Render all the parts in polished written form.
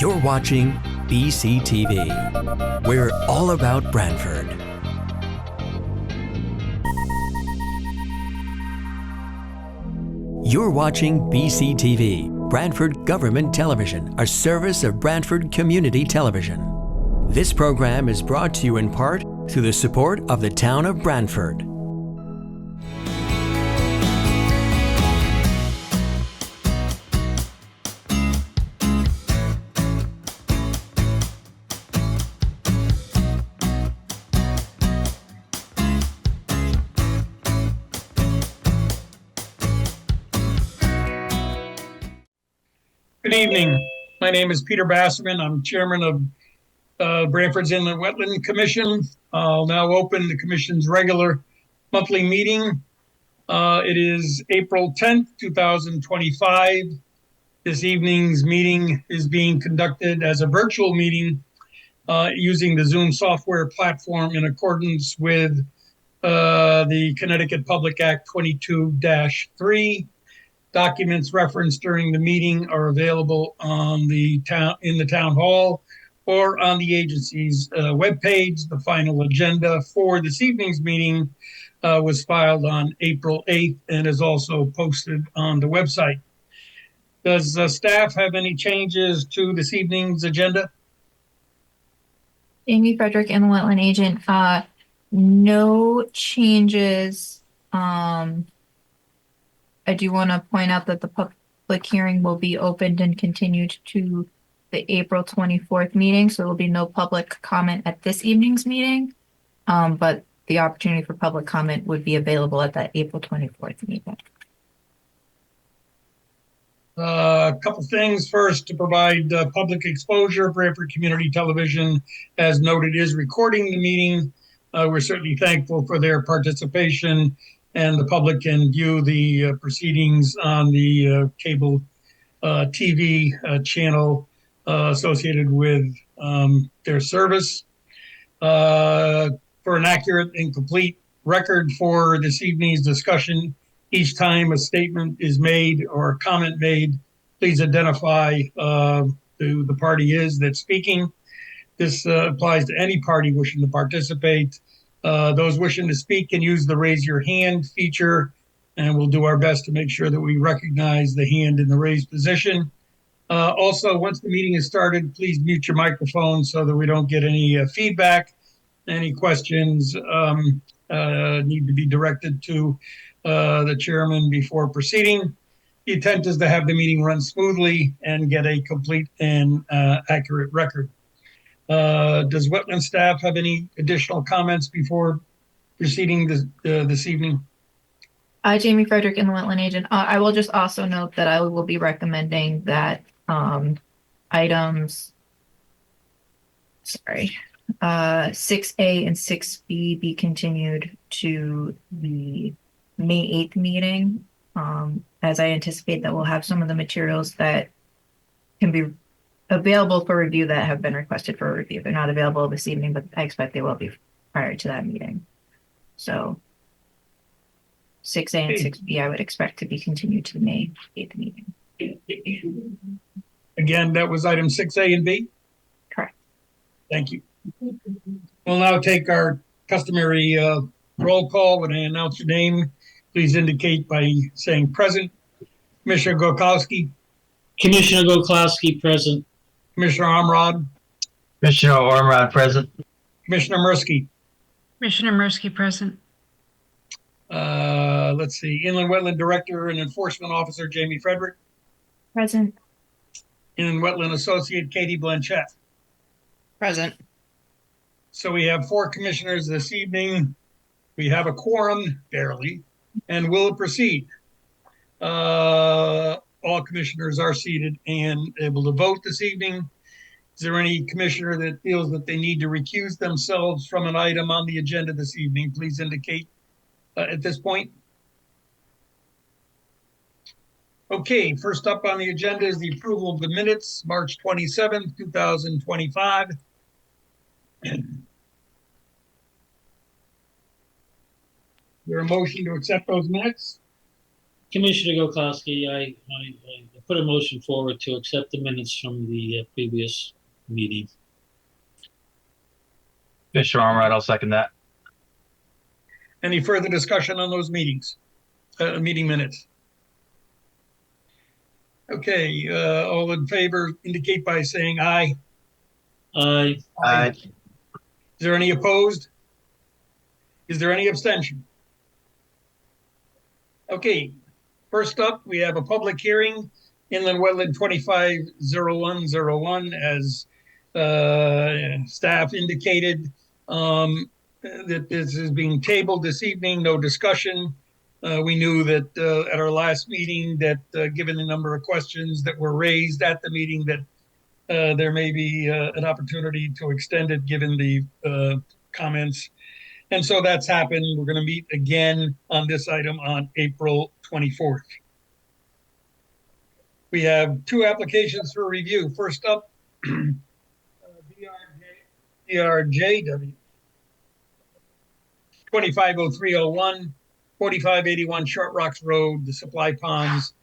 You're watching BCTV. We're all about Branford. You're watching BCTV, Branford Government Television, a service of Branford Community Television. This program is brought to you in part through the support of the town of Branford. Good evening. My name is Peter Basserman. I'm chairman of Branford's Inland Wetland Commission. I'll now open the commission's regular monthly meeting. It is April 10th, 2025. This evening's meeting is being conducted as a virtual meeting using the Zoom software platform in accordance with the Connecticut Public Act 22-3. Documents referenced during the meeting are available on in the town hall or on the agency's webpage. The final agenda for this evening's meeting was filed on April 8th and is also posted on the website. Does staff have any changes to this evening's agenda? Amy Frederick, Inland Wetland Agent. No changes. I do want to point out that the public hearing will be opened and continued to the April 24th meeting, so there will be no public comment at this evening's meeting, but the opportunity for public comment would be available at that April 24th meeting. A couple things. First, to provide public exposure, Branford Community Television, as noted, is recording the meeting. We're certainly thankful for their participation, and the public can view the proceedings on the cable TV channel associated with their service. For an accurate and complete record for this evening's discussion, each time a statement is made or a comment made, please identify who the party is that's speaking. This applies to any party wishing to participate. Those wishing to speak can use the raise your hand feature, and we'll do our best to make sure that we recognize the hand in the raised position. Also, once the meeting is started, please mute your microphone so that we don't get any feedback. Any questions need to be directed to the chairman before proceeding. The intent is to have the meeting run smoothly and get a complete and accurate record. Does wetland staff have any additional comments before proceeding this evening? Jamie Frederick, Inland Wetland Agent. I will just also note that I will be recommending that items 6A and 6B be continued to the May 8th meeting, as I anticipate that we'll have some of the materials that can be available for review that have been requested for review. They're not available this evening, but I expect they will be prior to that meeting. So 6A and 6B I would expect to be continued to the May 8th meeting. Again, that was item 6A and B? Correct. Thank you. We'll now take our customary roll call. When I announce your name, please indicate by saying present. Commissioner Gorkowski. Commissioner Gorkowski, present. Commissioner Ormrod. Commissioner Ormrod, present. Commissioner Mirsky. Commissioner Mirsky, present. Let's see. Inland Wetland Director and Enforcement Officer Jamie Frederick. Present. Inland Wetland Associate Katie Blanchett. Present. So we have 4 commissioners this evening. We have a quorum, barely, and we'll proceed. All commissioners are seated and able to vote this evening. Is there any commissioner that feels that they need to recuse themselves from an item on the agenda this evening? Please indicate at this point. Okay, first up on the agenda is the approval of the minutes, March 27th, 2025. Is there a motion to accept those minutes? Commissioner Gorkowski, I put a motion forward to accept the minutes from the previous meeting. Commissioner Ormerod, I'll second that. Any further discussion on those meetings, meeting minutes? Okay, all in favor indicate by saying aye. Aye. Aye. Is there any opposed? Is there any abstention? Okay, first up, we have a public hearing, Inland Wetland 250101, as staff indicated, that this is being tabled this evening, no discussion. We knew that at our last meeting that given the number of questions that were raised at the meeting that there may be an opportunity to extend it given the comments. And so that's happened. We're going to meet again on this item on April 24th. We have two applications for review. First up, BRJW 250301, 4581 Short Rocks Road, the Supply Ponds,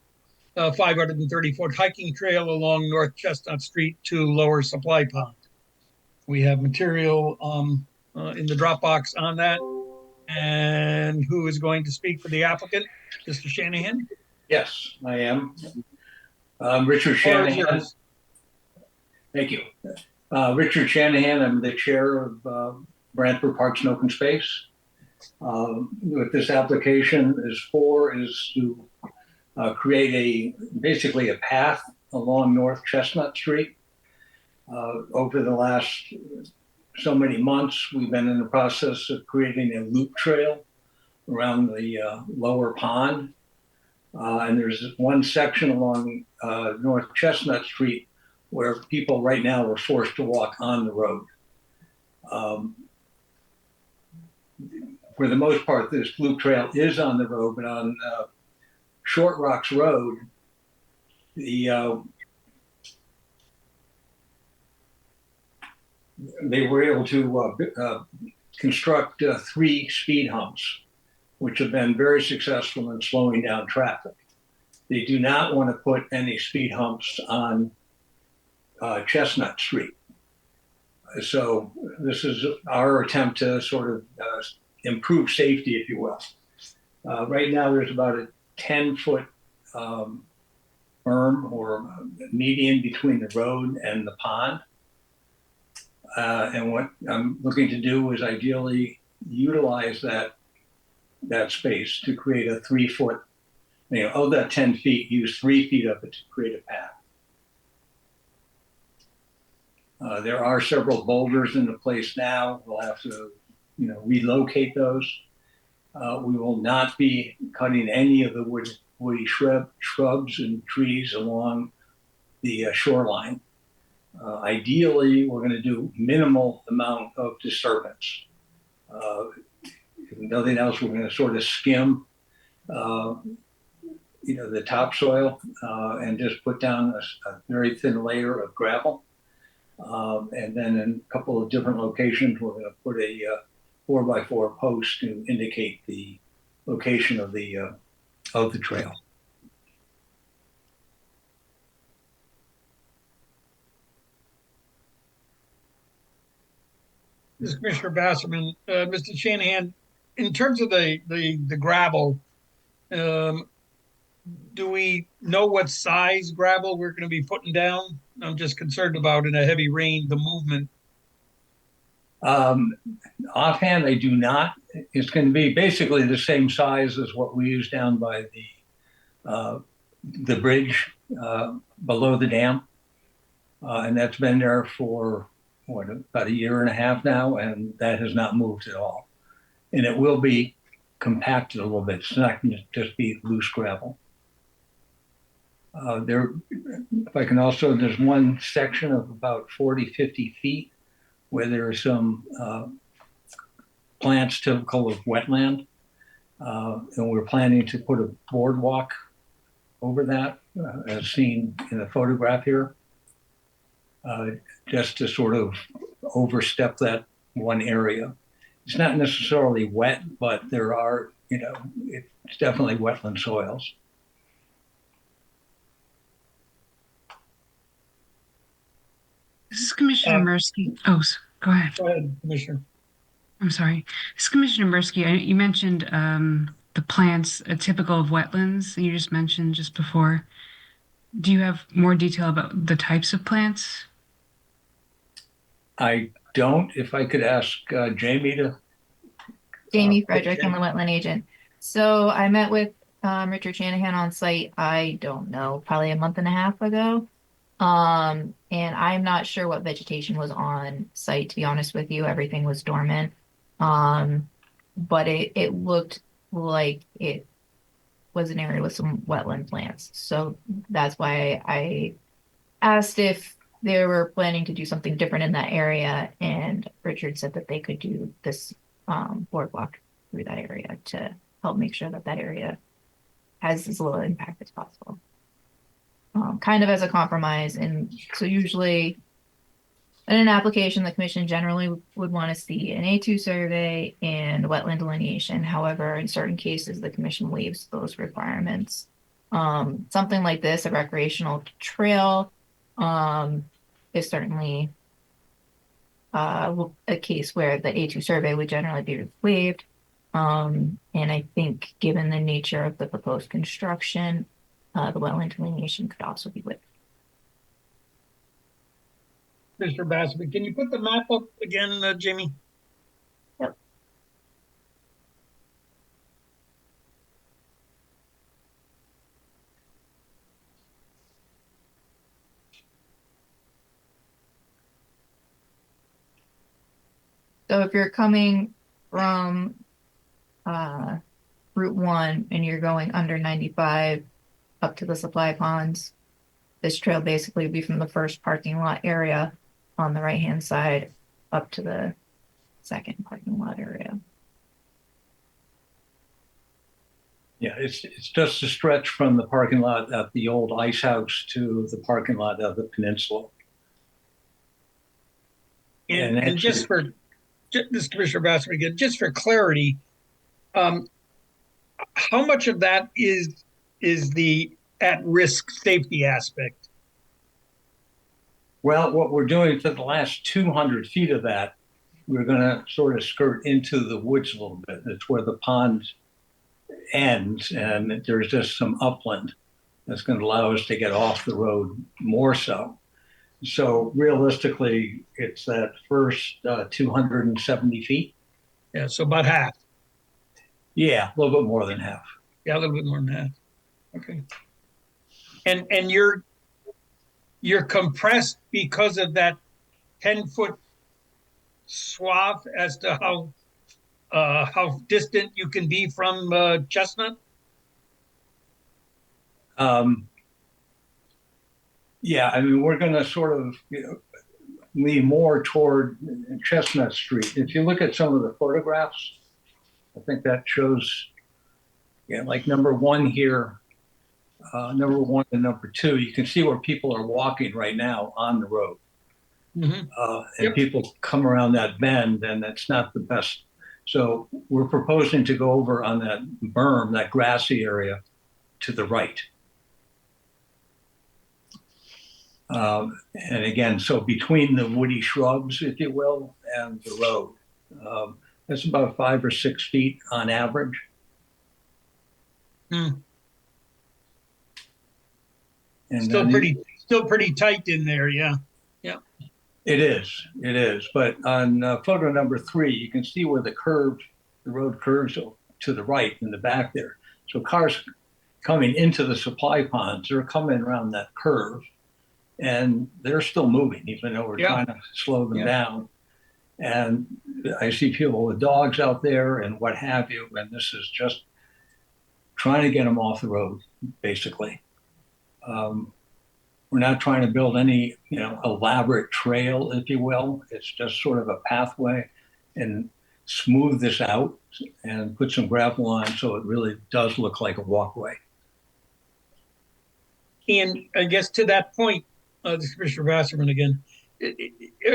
530-foot hiking trail along North Chestnut Street to Lower Supply Pond. We have material in the Dropbox on that. And who is going to speak for the applicant? Mr. Shanahan? Yes, I am. Richard Floor is Shanahan. yours. Thank you. Richard Shanahan, I'm the chair of Branford Parks and Open Space. What this application is for is to create basically a path along North Chestnut Street. Over the last so many months, we've been in the process of creating a loop trail around the lower pond. And there's one section along North Chestnut Street where people right now are forced to walk on the road. For the most part, this loop trail is on the road, but on Short Rocks Road, they were able to construct 3 speed humps, which have been very successful in slowing down traffic. They do not want to put any speed humps on Chestnut Street. So this is our attempt to sort of improve safety, if you will. Right now, there's about a 10-foot berm or median between the road and the pond. And what I'm looking to do is ideally utilize that space to create a 3-foot, of that 10 feet, use 3 feet of it to create a path. There are several boulders in the place now. We'll have to, relocate those. We will not be cutting any of the woody shrubs and trees along the shoreline. Ideally, we're going to do minimal amount of disturbance. If nothing else, we're going to sort of skim, the topsoil and just put down a very thin layer of gravel. And then in a couple of different locations, we're going to put a 4x4 post to indicate the location of the trail. This is Commissioner Basserman. Mr. Shanahan, in terms of the gravel, do we know what size gravel we're going to be putting down? I'm just concerned about in a heavy rain, the movement. Offhand, I do not. It's going to be basically the same size as what we use down by the bridge below the dam. And that's been there for about 1.5 years now, and that has not moved at all. And it will be compacted a little bit. It's not going to just be loose gravel. If I can also, there's one section of about 40-50 feet where there are some plants typical of wetland. And we're planning to put a boardwalk over that, as seen in the photograph here, just to sort of overstep that one area. It's not necessarily wet, but there are, it's definitely wetland soils. This is Commissioner Uh, Mursky. Oh, go ahead. Go ahead, Commissioner. I'm sorry. This is Commissioner Mursky. You mentioned the plants typical of wetlands you just mentioned just before. Do you have more detail about the types of plants? I don't. If I could ask Jamie to. Jamie Put Frederick, I'm in. the wetland agent. So I met with Richard Shanahan on site, I don't know, probably a month and a half ago. And I'm not sure what vegetation was on site, to be honest with you. Everything was dormant. But it looked like it was an area with some wetland plants. So that's why I asked if they were planning to do something different in that area. And Richard said that they could do this boardwalk through that area to help make sure that that area has as little impact as possible. Kind of as a compromise. And so usually in an application, the commission generally would want to see an A2 survey and wetland delineation. However, in certain cases, the commission waives those requirements. Something like this, a recreational trail, is certainly a case where the A2 survey would generally be waived. And I think given the nature of the proposed construction, the wetland delineation could also be waived. Mr. Bassett, can you put the map up again, Jamie? Yep. So if you're coming from Route 1 and you're going under 95 up to the supply ponds, this trail basically would be from the first parking lot area on the right-hand side up to the second parking lot area. Yeah, it's just a stretch from the parking lot at the old ice house to the parking lot of the peninsula. And actually, just for this, Commissioner Bassett, again, just for clarity, how much of that is the at-risk safety aspect? well, what we're doing for the last 200 feet of that, we're going to sort of skirt into the woods a little bit. That's where the pond ends, and there's just some upland that's going to allow us to get off the road more so. So realistically, it's that first 270 feet. Yeah, so about half. Yeah, a little bit more than half. Yeah, a little bit more than that. Okay. And you're compressed because of that 10-foot swath as to how distant you can be from Chestnut? Yeah, I mean, we're going to sort of lean more toward Chestnut Street. If you look at some of the photographs, I think that shows, yeah, like number one here, number one and number two, you can see where people are walking right now on the road. Mm-hmm. And Yep. people come around that bend, and that's not the best. So we're proposing to go over on that berm, that grassy area to the right. And again, so between the woody shrubs, if you will, and the road, that's about 5 or 6 feet on average. Hmm. And Still pretty tight in there, yeah. It is. But on photo number 3, you can see where the road curves to the right in the back there. So cars coming into the supply ponds, they're coming around that curve, and they're still moving, even though we're trying to slow them down. And I see people with dogs out there and what have you, and this is just trying to get them off the road, basically. We're not trying to build any, elaborate trail, if you will. It's just sort of a pathway, and smooth this out and put some gravel on so it really does look like a walkway. And I guess to that point, this is Commissioner Vasserman again,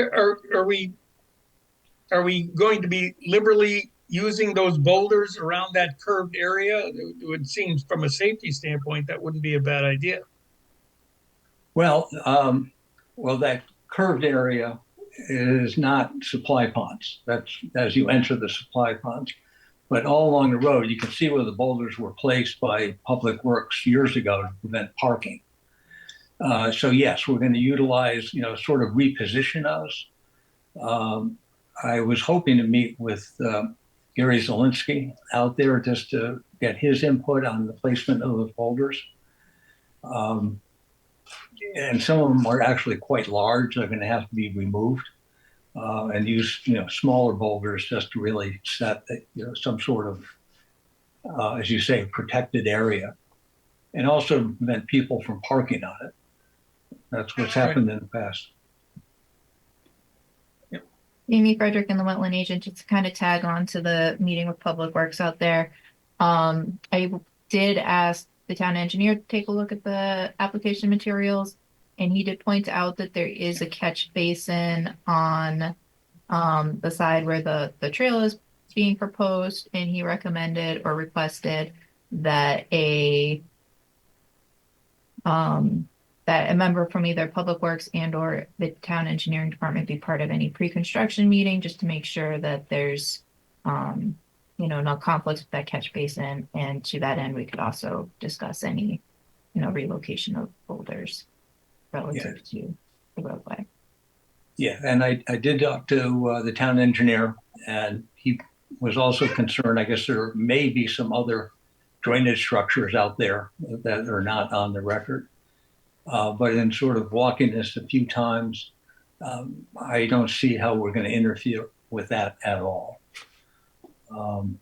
are we going to be liberally using those boulders around that curved area? It would seem from a safety standpoint, that wouldn't be a bad idea. Well, that curved area is not supply ponds. That's as you enter the supply ponds. But all along the road, you can see where the boulders were placed by Public Works years ago to prevent parking. So yes, we're going to utilize, sort of reposition those. I was hoping to meet with Gary Zielinski out there just to get his input on the placement of the boulders. And some of them are actually quite large. They're going to have to be removed and use, smaller boulders just to really set, some sort of, as you say, protected area, and also prevent people from parking on it. That's what's happened in the past. Amy Frederick and the wetland agent, just to kind of tag on to the meeting with Public Works out there. I did ask the town engineer to take a look at the application materials, and he did point out that there is a catch basin on the side where the trail is being proposed, and he recommended or requested that a member from either Public Works and or the town engineering department be part of any pre-construction meeting, just to make sure that there's no conflicts with that catch basin. And to that end, we could also discuss any relocation of boulders relative to the roadway. Yeah, and I did talk to the town engineer, and he was also concerned. I guess there may be some other drainage structures out there that are not on the record. But in sort of walking this a few times, I don't see how we're going to interfere with that at all. And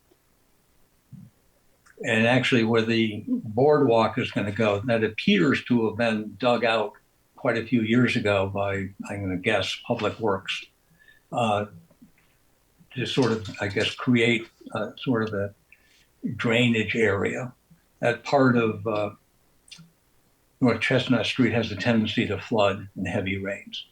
actually, where the boardwalk is going to go, that appears to have been dug out quite a few years ago by, I'm going to guess, Public Works, to sort of, I guess, create sort of a drainage area. That part of North Chestnut Street has a tendency to flood in heavy rains.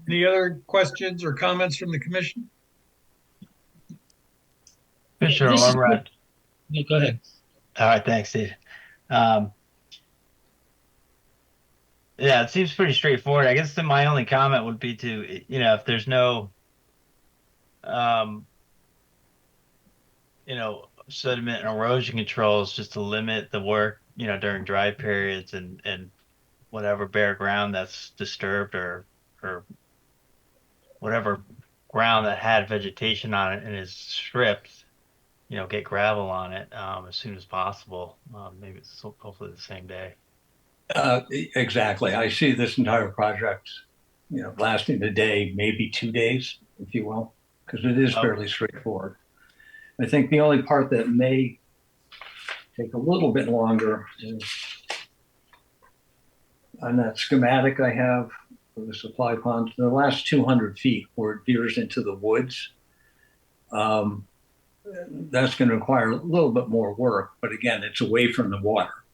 Any other questions or comments from the commission? Commissioner This is- Ormrod. Yeah, go ahead. All right, thanks, Steve. Yeah, it seems pretty straightforward. I guess my only comment would be to, if there's no, sediment and erosion controls, just to limit the work, during dry periods and whatever bare ground that's disturbed or whatever ground that had vegetation on it and is stripped, get gravel on it as soon as possible. Maybe it's hopefully the same day. Exactly. I see this entire project, lasting a day, maybe 2 days, if you will, because it is fairly straightforward. I think the only part that may take a little bit longer is on that schematic I have for the supply ponds, the last 200 feet where it veers into the woods. That's going to require a little bit more work, but again, it's away from the water.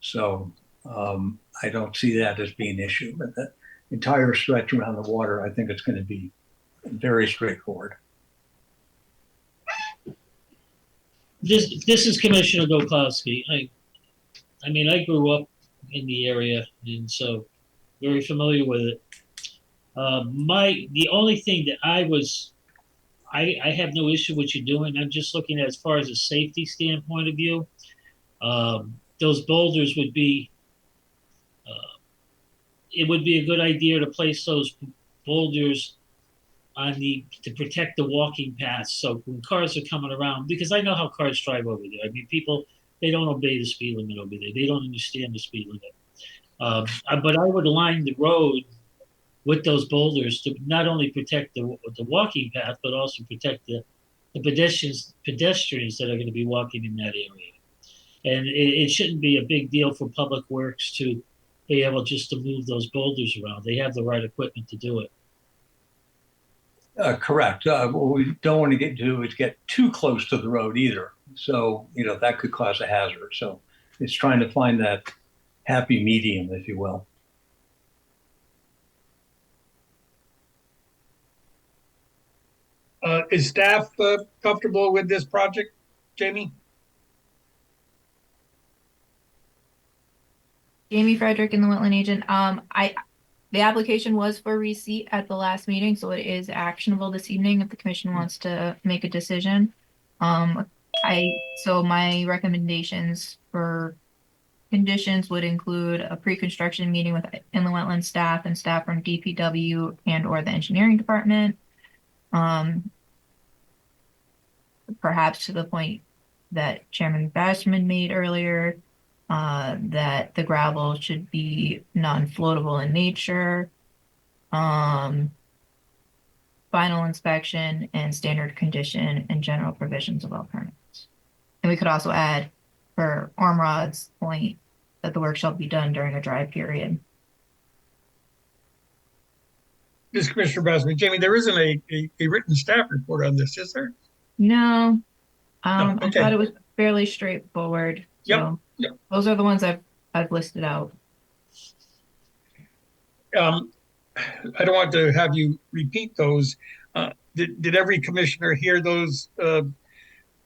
So I don't see that as being an issue. But the entire stretch around the water, I think it's going to be very straightforward. This is Commissioner Goklowski. I mean, I grew up in the area, and so very familiar with it. The only thing that I have no issue with you doing. I'm just looking at as far as a safety standpoint of view. Those boulders would be. It would be a good idea to place those boulders to protect the walking paths. So when cars are coming around, because I know how cars drive over there. I mean, people, they don't obey the speed limit over there. They don't understand the speed limit. But I would line the road with those boulders to not only protect the walking path, but also protect the pedestrians that are going to be walking in that area. And it shouldn't be a big deal for Public Works to be able just to move those boulders around. They have the right equipment to do it. Correct. What we don't want to get too close to the road either. So, that could cause a hazard. So it's trying to find that happy medium, if you will. Is staff comfortable with this project, Jamie? Jamie Frederick and the wetland agent. The application was for receipt at the last meeting, so it is actionable this evening if the commission wants to make a decision. So my recommendations for conditions would include a pre-construction meeting with inland wetland staff and staff from DPW and or the engineering department. Perhaps to the point that Chairman Bassman made earlier, that the gravel should be non-floatable in nature. Final inspection and standard condition and general provisions of all permits. And we could also add for Ormrod's point that the work shall be done during a dry period. This Commissioner Bassman, Jamie, there isn't a written staff report on this, is there? No, I okay. thought it was fairly straightforward. So Yep. those are the ones I've listed out. I don't want to have you repeat those. Did every commissioner hear those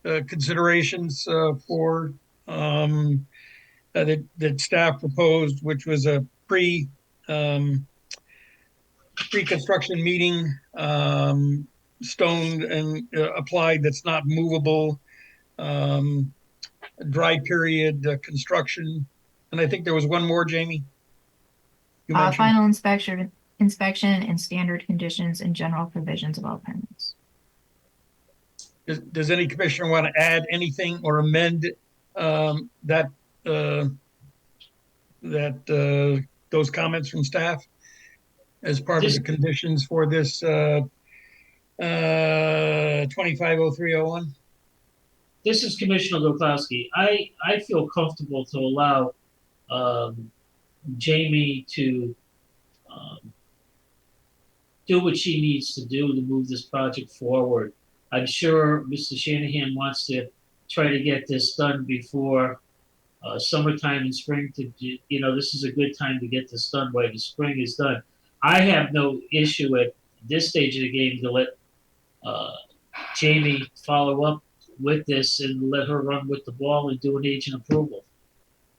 considerations for that staff proposed, which was a pre-construction meeting, stoned and applied that's not movable, dry period construction, and I think there was one more, Jamie. You mentioned. Final inspection and standard conditions and general provisions of all permits. Does any commissioner want to add anything or amend those comments from staff as part of the conditions for this 250301? This is Commissioner Gopowski. I feel comfortable to allow Jamie to do what she needs to do to move this project forward. I'm sure Mr. Shanahan wants to try to get this done before summertime and spring. This is a good time to get this done while the spring is done. I have no issue at this stage of the game to let Jamie follow up with this and let her run with the ball and do an agent approval.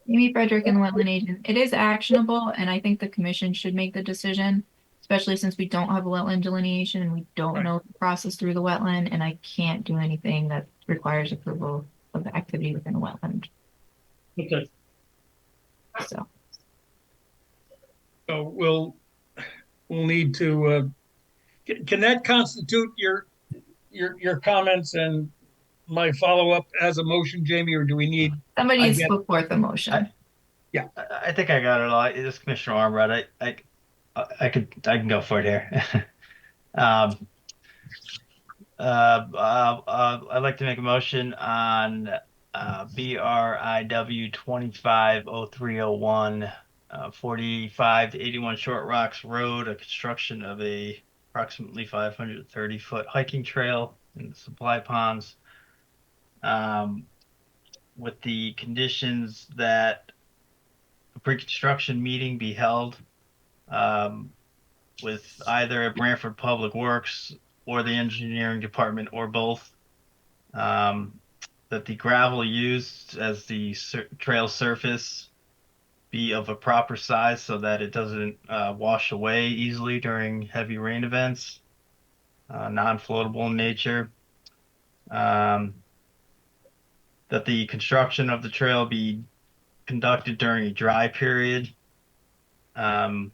Jamie Frederick and the wetland agent. It is actionable, and I think the commission should make the decision, especially since we don't have a wetland delineation and we don't know the process through the wetland, and I can't do anything that requires approval of the activity within a wetland. Okay. So we'll need to. Can that constitute your comments and my follow-up as a motion, Jamie, or do we need? Somebody needs to put forth a motion. I think I got it all. This is Commissioner Armbrad. I can go for it here. I'd like to make a motion on BRIW 250301, 45 to 81 Short Rocks Road, a construction of a approximately 530-foot hiking trail in the supply ponds, with the conditions that a pre-construction meeting be held with either Branford Public Works or the engineering department or both, that the gravel used as the trail surface be of a proper size so that it doesn't wash away easily during heavy rain events, non-floatable in nature, that the construction of the trail be conducted during a dry period, a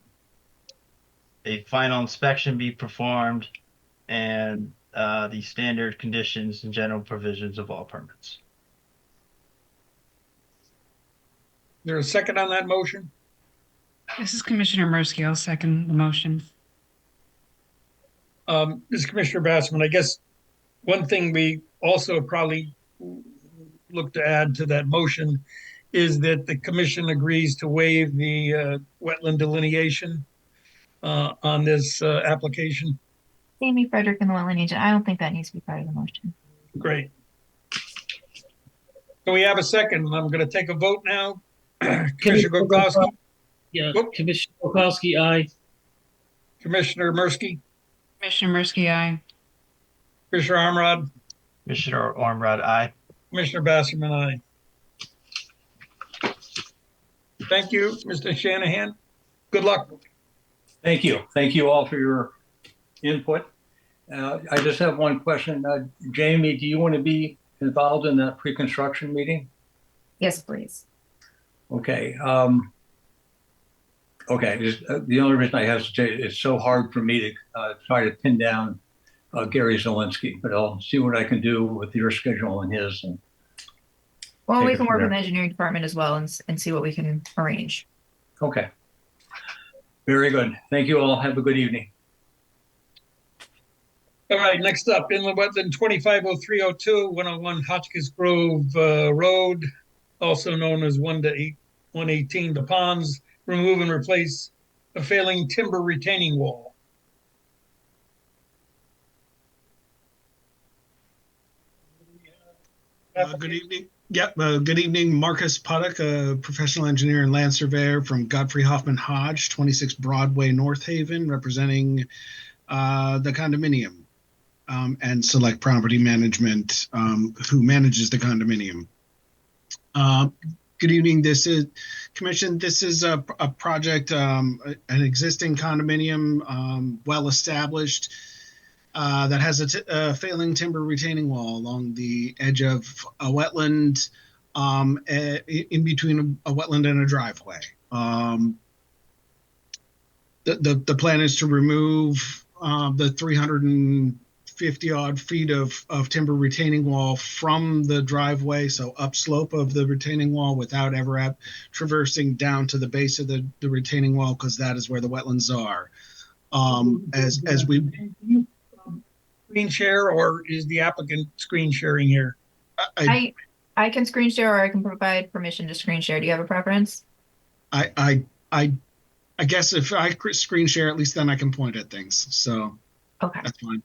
final inspection be performed, and the standard conditions and general provisions of all permits. Is there a second on that motion? This is Commissioner Murski. I'll second the motion. This is Commissioner Bassman. I guess one thing we also probably look to add to that motion is that the commission agrees to waive the wetland delineation on this application. Jamie Frederick and the wetland agent. I don't think that needs to be part of the motion. Great. So we have a second. I'm going to take a vote now. Commissioner Gopowski? Yeah, Commissioner Gopowski, aye. Commissioner Murski? Commissioner Murski, aye. Commissioner Armrod? Commissioner Armbrad, aye. Commissioner Basserman, aye. Thank you, Mr. Shanahan. Good luck. Thank you. Thank you all for your input. I just have one question. Jamie, do you want to be involved in that pre-construction meeting? Yes, please. Okay. Okay. The only reason I hesitate, it's so hard for me to try to pin down Gary Zielinski, but I'll see what I can do with your schedule and his. And Well, take we it can from work with there. the engineering department as well and see what we can arrange. Okay. Very good. Thank you all. Have a good evening. All right, next up, inland wetland 250302, 101 Hotchkiss Grove Road, also known as 118 The Ponds, remove and replace a failing timber retaining wall. Good evening. Yep. Good evening, Marcus Puttock, a professional engineer and land surveyor from Godfrey Hoffman Hodge, 26 Broadway, North Haven, representing the condominium and Select Property Management, who manages the condominium. Good evening. This is Commission. This is a project, an existing condominium, well established. That has a failing timber retaining wall along the edge of a wetland, in between a wetland and a driveway. The plan is to remove the 350 odd feet of timber retaining wall from the driveway, so upslope of the retaining wall, without ever traversing down to the base of the retaining wall, because that is where the wetlands are. As we Screen share, or is the applicant screen sharing here? I can screen share, or I can provide permission to screen share. Do you have a preference? I guess if I screen share, at least then I can point at things. So Okay. that's fine.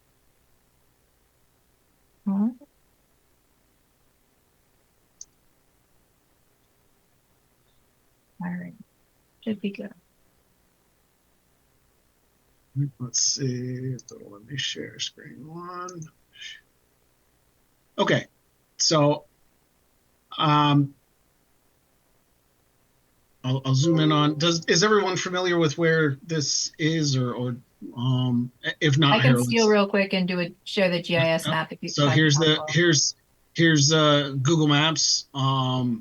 All right. Should be good. Let's see. Let me share screen one. Okay. So I'll zoom in on. Is everyone familiar with where this is, or if not, I can here, steal real quick and share the GIS map if you. So here's Google Maps. So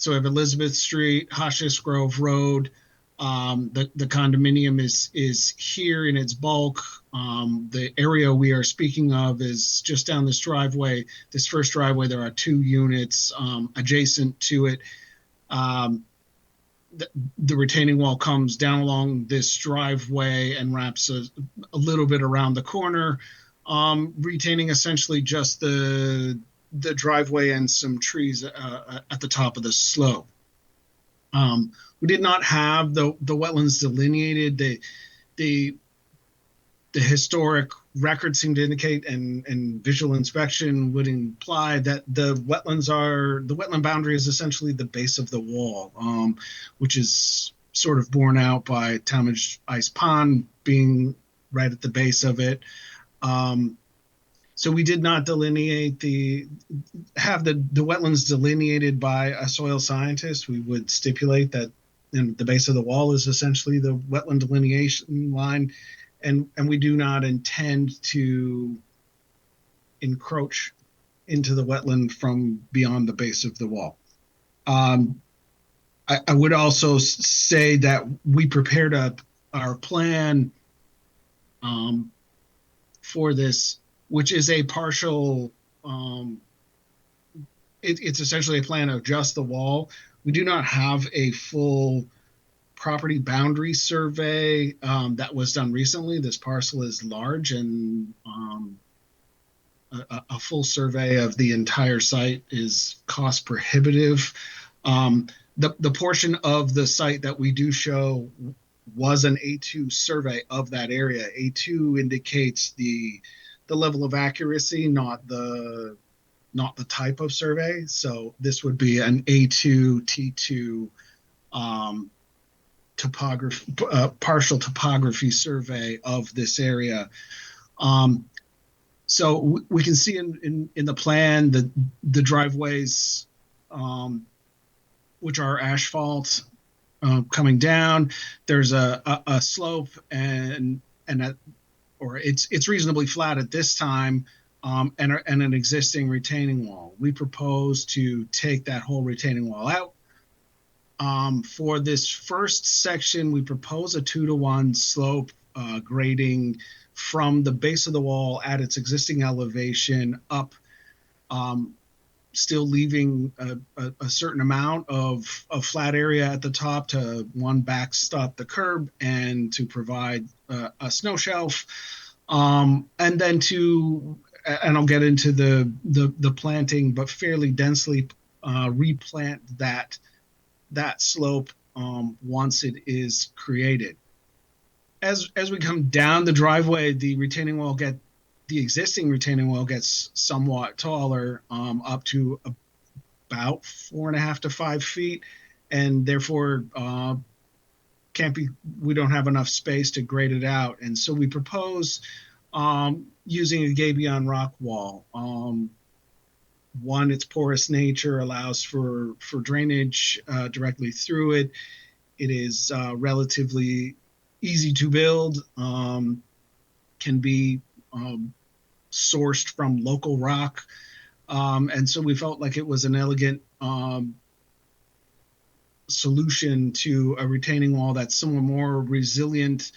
we have Elizabeth Street, Hotchkiss Grove Road. The condominium is here in its bulk. The area we are speaking of is just down this driveway. This first driveway, there are 2 units adjacent to it. The retaining wall comes down along this driveway and wraps a little bit around the corner, retaining essentially just the driveway and some trees at the top of the slope. We did not have the wetlands delineated. The historic record seemed to indicate, and visual inspection would imply that the wetland boundary is essentially the base of the wall, which is sort of borne out by Talmadge Ice Pond being right at the base of it. So we did not have the wetlands delineated by a soil scientist. We would stipulate that the base of the wall is essentially the wetland delineation line, and we do not intend to encroach into the wetland from beyond the base of the wall. I would also say that we prepared our plan for this, which is a partial, it's essentially a plan of just the wall. We do not have a full property boundary survey that was done recently. This parcel is large, and a full survey of the entire site is cost prohibitive. The portion of the site that we do show was an A2 survey of that area. A2 indicates the level of accuracy, not the type of survey. So this would be an A2 T2 topography, partial topography survey of this area. So we can see in the plan that the driveways, which are asphalt, coming down. There's a slope or it's reasonably flat at this time, and an existing retaining wall. We propose to take that whole retaining wall out. For this first section, we propose a 2-to-1 slope grading from the base of the wall at its existing elevation up, still leaving a certain amount of flat area at the top to backstop the curb and to provide a snow shelf. And then and I'll get into the planting, but fairly densely replant that slope once it is created. As we come down the driveway, the existing retaining wall gets somewhat taller, up to about 4.5 to 5 feet, and therefore we don't have enough space to grade it out. And so we propose using a gabion rock wall. One, its porous nature allows for drainage directly through it. It is relatively easy to build, can be sourced from local rock. And so we felt like it was an elegant solution to a retaining wall that's somewhat more resilient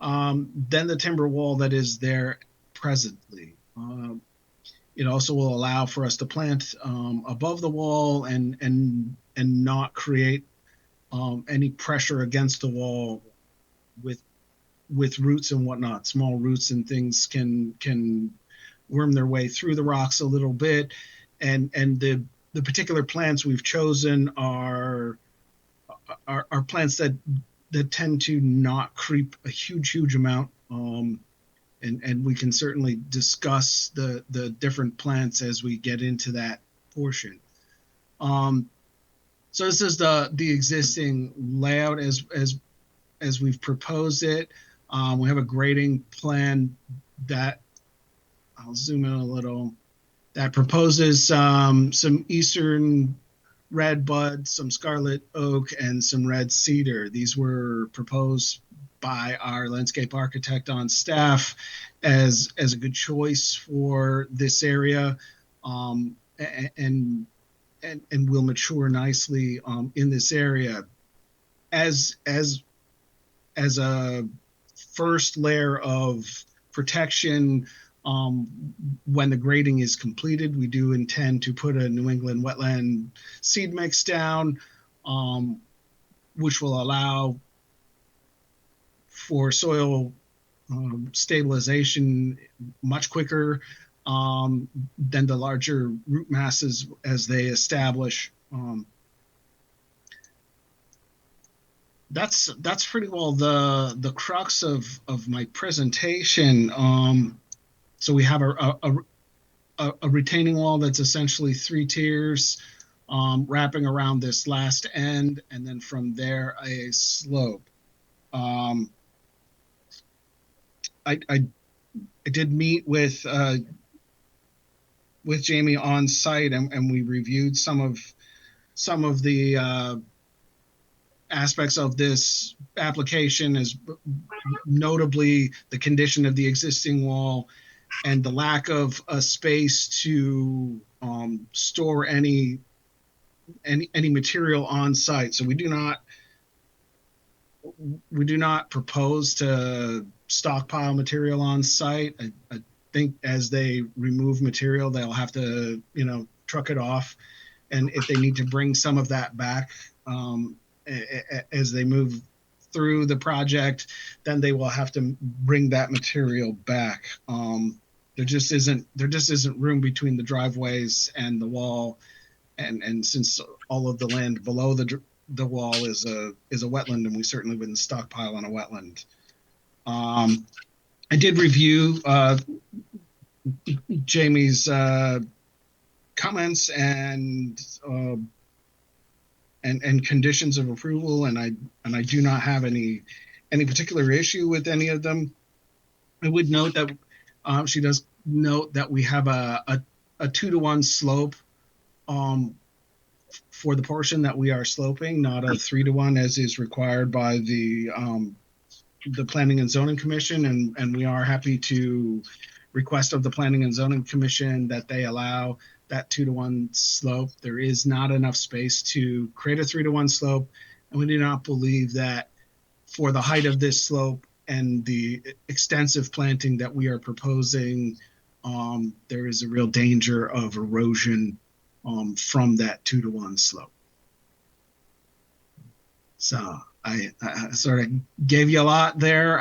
than the timber wall that is there presently. It also will allow for us to plant above the wall and not create any pressure against the wall with roots and whatnot. Small roots and things can worm their way through the rocks a little bit, and the particular plants we've chosen are plants that tend to not creep a huge amount. And we can certainly discuss the different plants as we get into that portion. So this is the existing layout as we've proposed it. We have a grading plan that I'll zoom in a little, that proposes some eastern red bud, some scarlet oak, and some red cedar. These were proposed by our landscape architect on staff as a good choice for this area, and will mature nicely in this area. As a first layer of protection, when the grading is completed, we do intend to put a New England wetland seed mix down, which will allow for soil stabilization much quicker than the larger root masses as they establish. That's pretty well the crux of my presentation. So we have a retaining wall that's essentially 3 tiers, wrapping around this last end, and then from there a slope. I did meet with Jamie on site, and we reviewed some of the aspects of this application, as notably the condition of the existing wall and the lack of a space to store any material on site. So we do not propose to stockpile material on site. I think as they remove material, they'll have to, truck it off. And if they need to bring some of that back as they move through the project, then they will have to bring that material back. There just isn't room between the driveways and the wall. And since all of the land below the wall is a wetland, and we certainly wouldn't stockpile on a wetland. I did review Jamie's comments and conditions of approval, and I do not have any particular issue with any of them. I would note that she does note that we have a 2-to-1 slope for the portion that we are sloping, not a 3-to-1 as is required by the Planning and Zoning Commission, and we are happy to request of the Planning and Zoning Commission that they allow that 2-to-1 slope. There is not enough space to create a 3-to-1 slope, and we do not believe that for the height of this slope and the extensive planting that we are proposing, there is a real danger of erosion from that 2-to-1 slope. So I sort of gave you a lot there.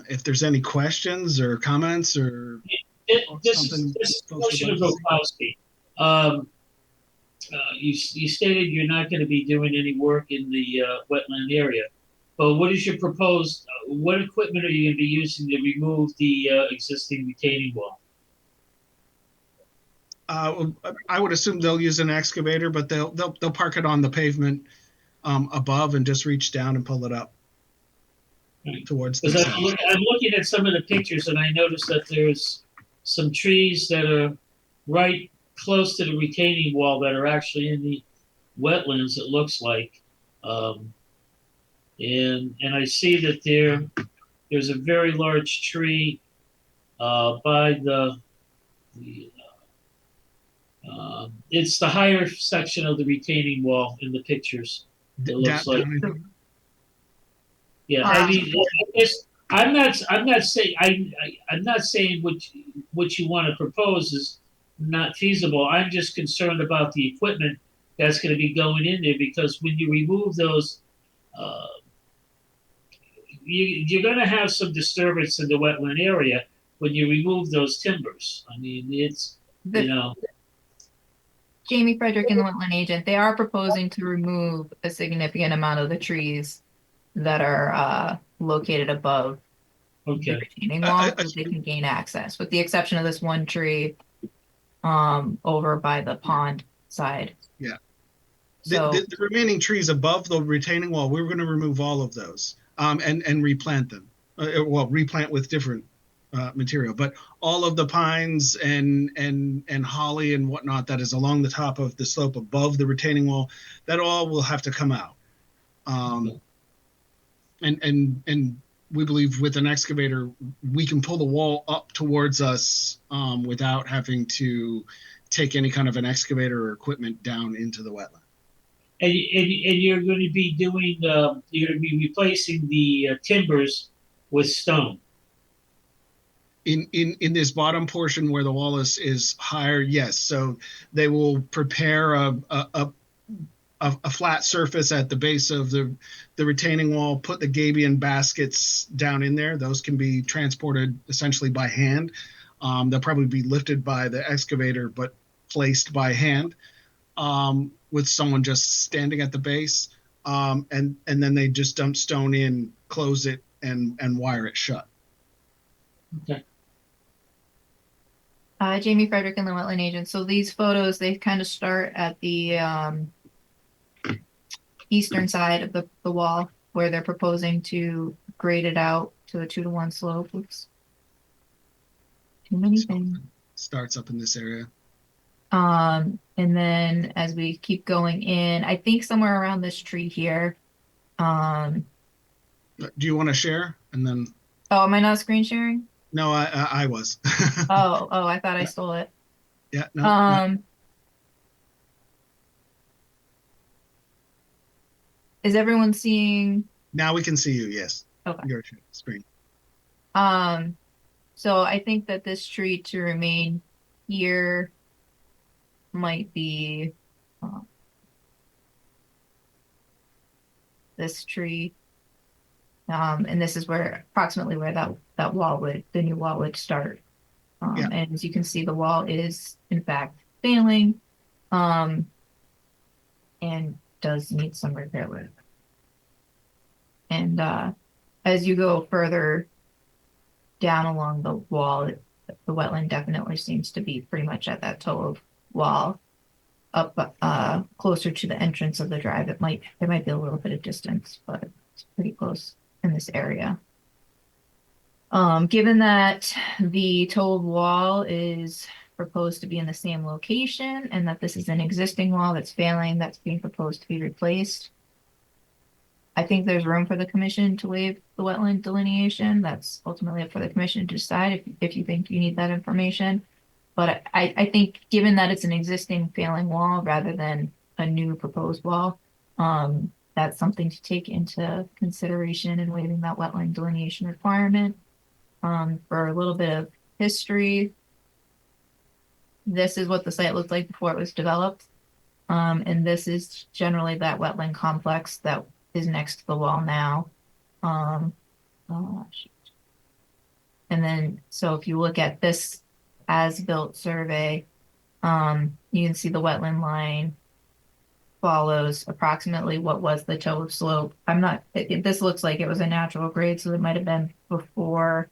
If there's any questions or comments or something This folks would question like of to see. Gopowski. You stated you're not going to be doing any work in the wetland area, but what is your proposed? What equipment are you going to be using to remove the existing retaining wall? I would assume they'll use an excavator, but they'll park it on the pavement above and just reach down and pull it up towards Because themselves. I'm looking at some of the pictures and I noticed that there's some trees that are right close to the retaining wall that are actually in the wetlands, it looks like. And I see that there's a very large tree by it's the higher section of the retaining wall in the pictures. It looks like. Yeah, I mean, I'm not saying I'm not saying what you want to propose is not feasible. I'm just concerned about the equipment that's going to be going in there because when you remove those, you're going to have some disturbance in the wetland area when you remove those timbers. I mean, it's Jamie Frederick and the wetland agent, they are proposing to remove a significant amount of the trees that are located above the retaining wall so they can gain access, with the exception of this one tree over by the pond side. Yeah. So the remaining trees above the retaining wall, we're going to remove all of those and replant them. Replant with different material, but all of the pines and holly and whatnot that is along the top of the slope above the retaining wall, that all will have to come out. And we believe with an excavator, we can pull the wall up towards us without having to take any kind of an excavator or equipment down into the wetland. And you're going to be doing, you're going to be replacing the timbers with stone. In this bottom portion where the wall is higher, yes. So they will prepare a flat surface at the base of the retaining wall, put the gabion baskets down in there. Those can be transported essentially by hand. They'll probably be lifted by the excavator, but placed by hand with someone just standing at the base. And then they just dump stone in, close it, and wire it shut. Okay. Jamie Frederick and the wetland agent. So these photos, they kind of start at the eastern side of the wall where they're proposing to grade it out to a 2-to-1 slope. Oops. Too many things. Starts up in this area. And then as we keep going in, I think somewhere around this tree here. Do you want to share? And then. Oh, am I not screen sharing? No, I was. oh, I thought I stole it. Yeah. No. Is everyone seeing? Now we can see you. Yes. Okay. Your screen. So I think that this tree to remain here might be this tree. And this is where approximately where that wall the new wall would start. And as you can see, the wall is in fact failing, and does need some repair work. And as you go further down along the wall, the wetland definitely seems to be pretty much at that toe of wall. Up closer to the entrance of the drive, there might be a little bit of distance, but it's pretty close in this area. Given that the toe of wall is proposed to be in the same location and that this is an existing wall that's failing, that's being proposed to be replaced. I think there's room for the commission to waive the wetland delineation. That's ultimately up for the commission to decide if you think you need that information. But I think given that it's an existing failing wall rather than a new proposed wall, that's something to take into consideration in waiving that wetland delineation requirement. For a little bit of history, this is what the site looked like before it was developed. And this is generally that wetland complex that is next to the wall now. And then, so if you look at this as-built survey, you can see the wetland line follows approximately what was the toe of slope. This looks like it was a natural grade, so it might have been before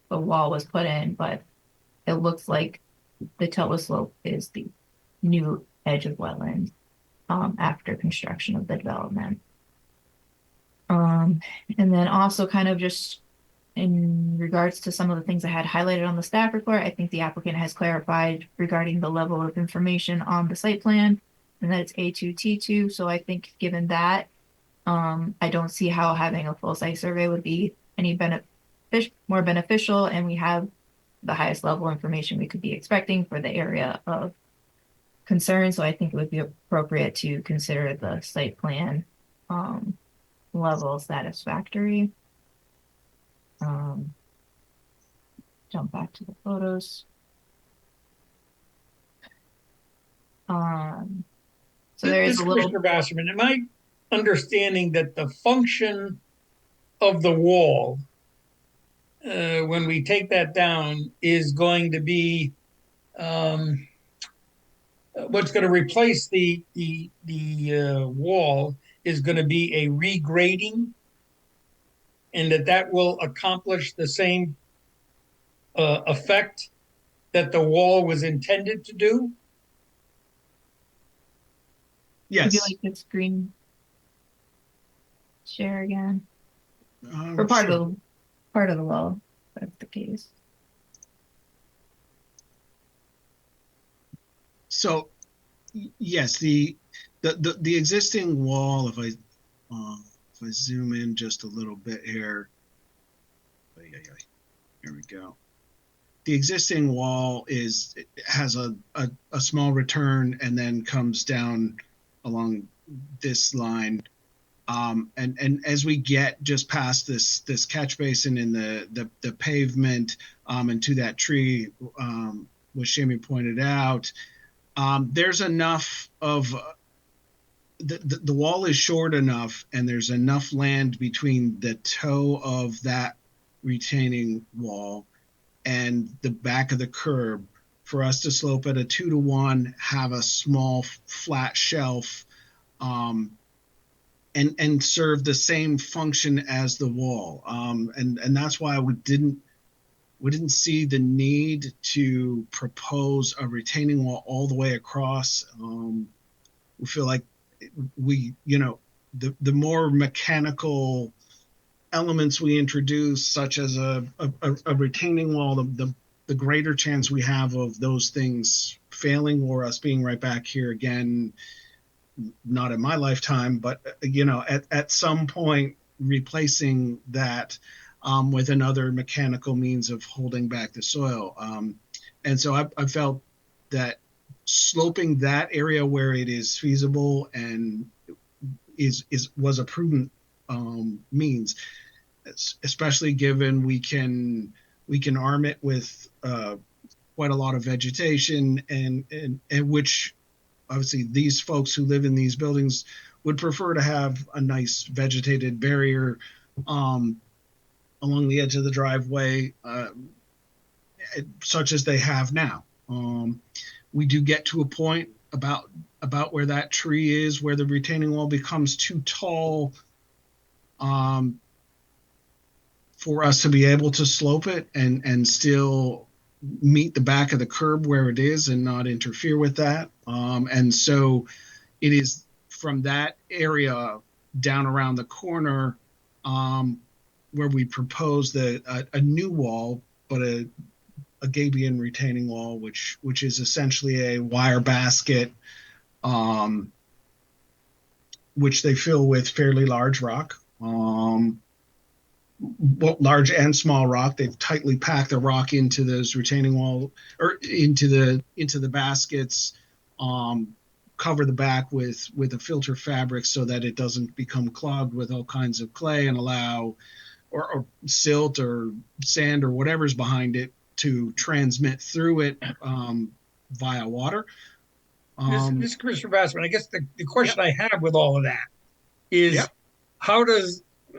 the wall was put in, but it looks like the toe of slope is the new edge of wetland after construction of the development. And then also kind of just in regards to some of the things I had highlighted on the staff report, I think the applicant has clarified regarding the level of information on the site plan and that it's A2T2. So I think given that, I don't see how having a full site survey would be any more beneficial, and we have the highest level information we could be expecting for the area of concern. So I think it would be appropriate to consider the site plan level satisfactory. Jump back to the photos. So there is a little. Mr. Basserman, am I understanding that the function of the wall, when we take that down, is going to be what's going to replace the wall is going to be a regrading, and that will accomplish the same effect that the wall was intended to do? Yes. Would you like the screen share again? For part Sure. of the wall, if that's the case. So, yes, the existing wall, if I zoom in just a little bit here, here we go. The existing wall has a small return and then comes down along this line. And as we get just past this catch basin in the pavement and to that tree, which Jamie pointed out, there's enough of the wall is short enough, and there's enough land between the toe of that retaining wall and the back of the curb for us to slope at a 2-to-1, have a small flat shelf, and serve the same function as the wall. And that's why we didn't see the need to propose a retaining wall all the way across. We feel like the more mechanical elements we introduce, such as a retaining wall, the greater chance we have of those things failing or us being right back here again, not in my lifetime, but at some point replacing that with another mechanical means of holding back the soil. And so I felt that sloping that area where it is feasible and was a prudent means, especially given we can arm it with quite a lot of vegetation and which obviously these folks who live in these buildings would prefer to have a nice vegetated barrier along the edge of the driveway, such as they have now. We do get to a point about where that tree is, where the retaining wall becomes too tall for us to be able to slope it and still meet the back of the curb where it is and not interfere with that. And so it is from that area down around the corner where we proposed a new wall, but a gabion retaining wall, which is essentially a wire basket, which they fill with fairly large rock, large and small rock. They've tightly packed the rock into those retaining wall or into the baskets. Cover the back with a filter fabric so that it doesn't become clogged with all kinds of clay and allow or silt or sand or whatever's behind it to transmit through it via water. This Commissioner Bassman, I guess the question I have with all of that is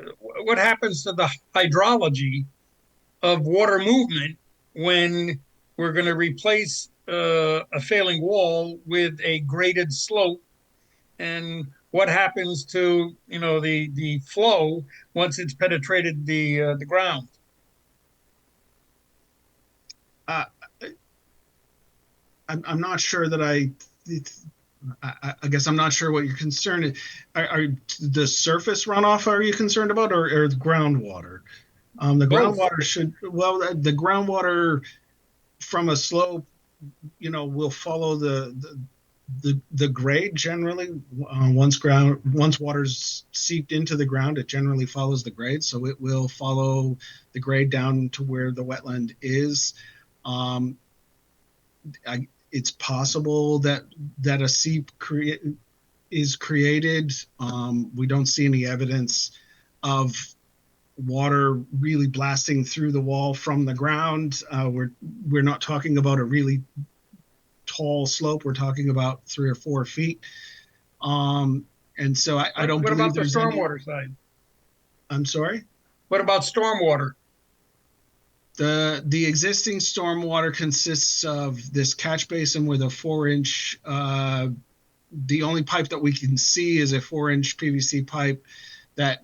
what happens to the hydrology of water movement when we're going to replace a failing wall with a graded slope, and what happens to the flow once it's penetrated the ground? I'm not sure that I guess I'm not sure what your concern is. Are the surface runoff are you concerned about, or the groundwater? The groundwater the groundwater from a slope, will follow the grade generally. Once water's seeped into the ground, it generally follows the grade, so it will follow the grade down to where the wetland is. It's possible that a seep is created. We don't see any evidence of water really blasting through the wall from the ground. We're not talking about a really tall slope. We're talking about 3 or 4 feet. And so I don't What believe about the stormwater side? I'm sorry? What about stormwater? The existing stormwater consists of this catch basin with a 4-inch. The only pipe that we can see is a 4-inch PVC pipe that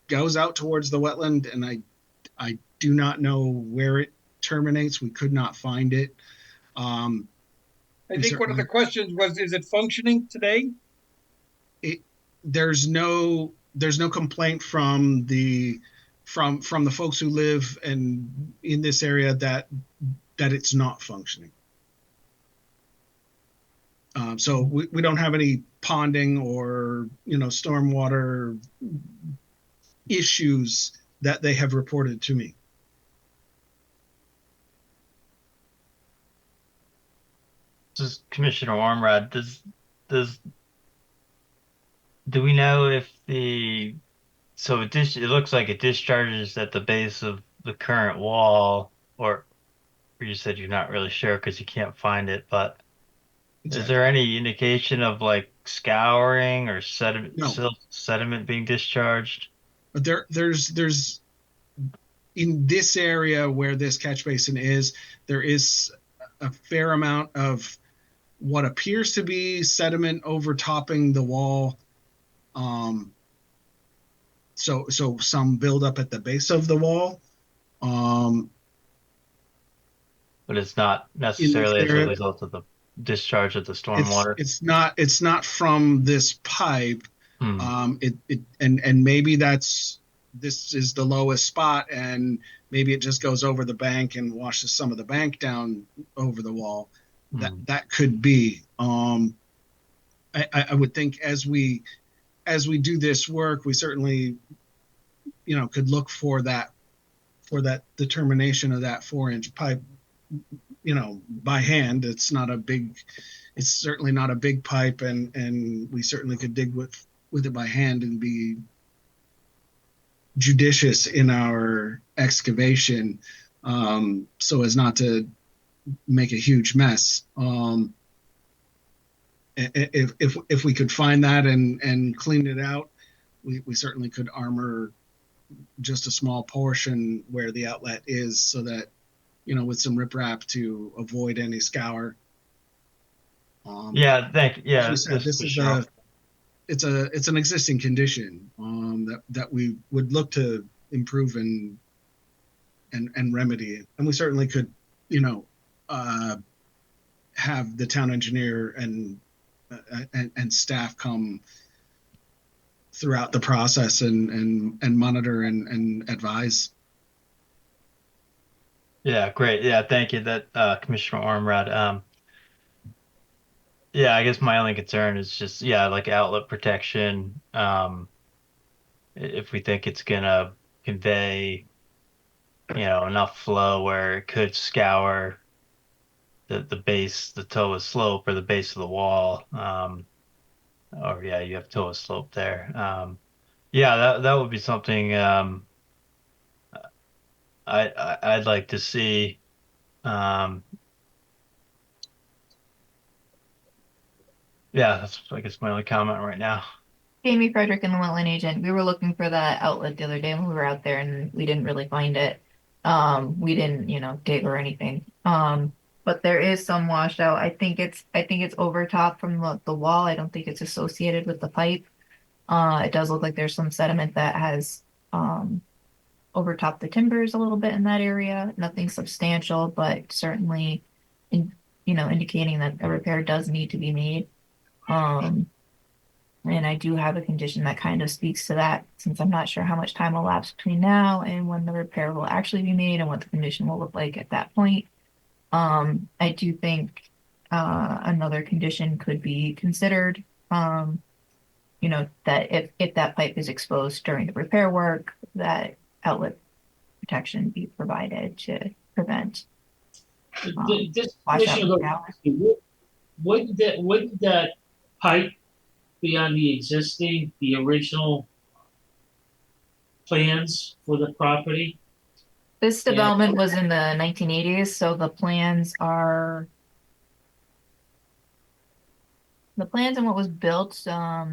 goes out towards the wetland, and I do not know where it terminates. We could not find it. I think one of the questions was, is it functioning today? There's no complaint from the folks who live in this area that it's not functioning. So we don't have any ponding or stormwater issues that they have reported to me. This is Commissioner Ormrod. Do we know if it looks like it discharges at the base of the current wall, or you said you're not really sure because you can't find it, but Exactly. Is there any indication of like scouring or sediment No. sediment being discharged? But there's in this area where this catch basin is, there is a fair amount of what appears to be sediment overtopping the wall. So some buildup at the base of the wall. But it's not necessarily as a result of the discharge of the stormwater. It's not from this pipe. And maybe this is the lowest spot, and maybe it just goes over the bank and washes some of the bank down over the wall. That could be. I would think as we do this work, we certainly could look for that determination of that 4-inch pipe by hand. It's certainly not a big pipe, and we certainly could dig with it by hand and be judicious in our excavation, so as not to make a huge mess. If we could find that and clean it out, we certainly could armor just a small portion where the outlet is, so that with some riprap to avoid any scour. Thank you. Yeah, as we said, it's an existing condition that we would look to improve and remedy, and we certainly could have the town engineer and staff come throughout the process and monitor and advise. Yeah, great. Yeah, thank you. That Commissioner Ormrod. Yeah, I guess my only concern is just yeah, like outlet protection. If we think it's gonna convey, enough flow where it could scour the base, the toe of slope or the base of the wall. Or yeah, you have toe of slope there. Yeah, that would be something I'd like to see. Um, yeah, that's I guess my only comment right now. Jamie Frederick and the wetland agent, we were looking for that outlet the other day when we were out there and we didn't really find it. We didn't, dig or anything. But there is some washed out. I think it's over top from the wall. I don't think it's associated with the pipe. It does look like there's some sediment that has overtopped the timbers a little bit in that area. Nothing substantial, but certainly indicating that a repair does need to be made. Um, and I do have a condition that kind of speaks to that, since I'm not sure how much time will elapse between now and when the repair will actually be made and what the condition will look like at that point. I do think another condition could be considered. That if that pipe is exposed during the repair work, that outlet protection be provided to prevent This washout Commissioner, out. wouldn't that pipe be on the original plans for the property? This Yeah. development was in the 1980s, so the plans and what was built, Are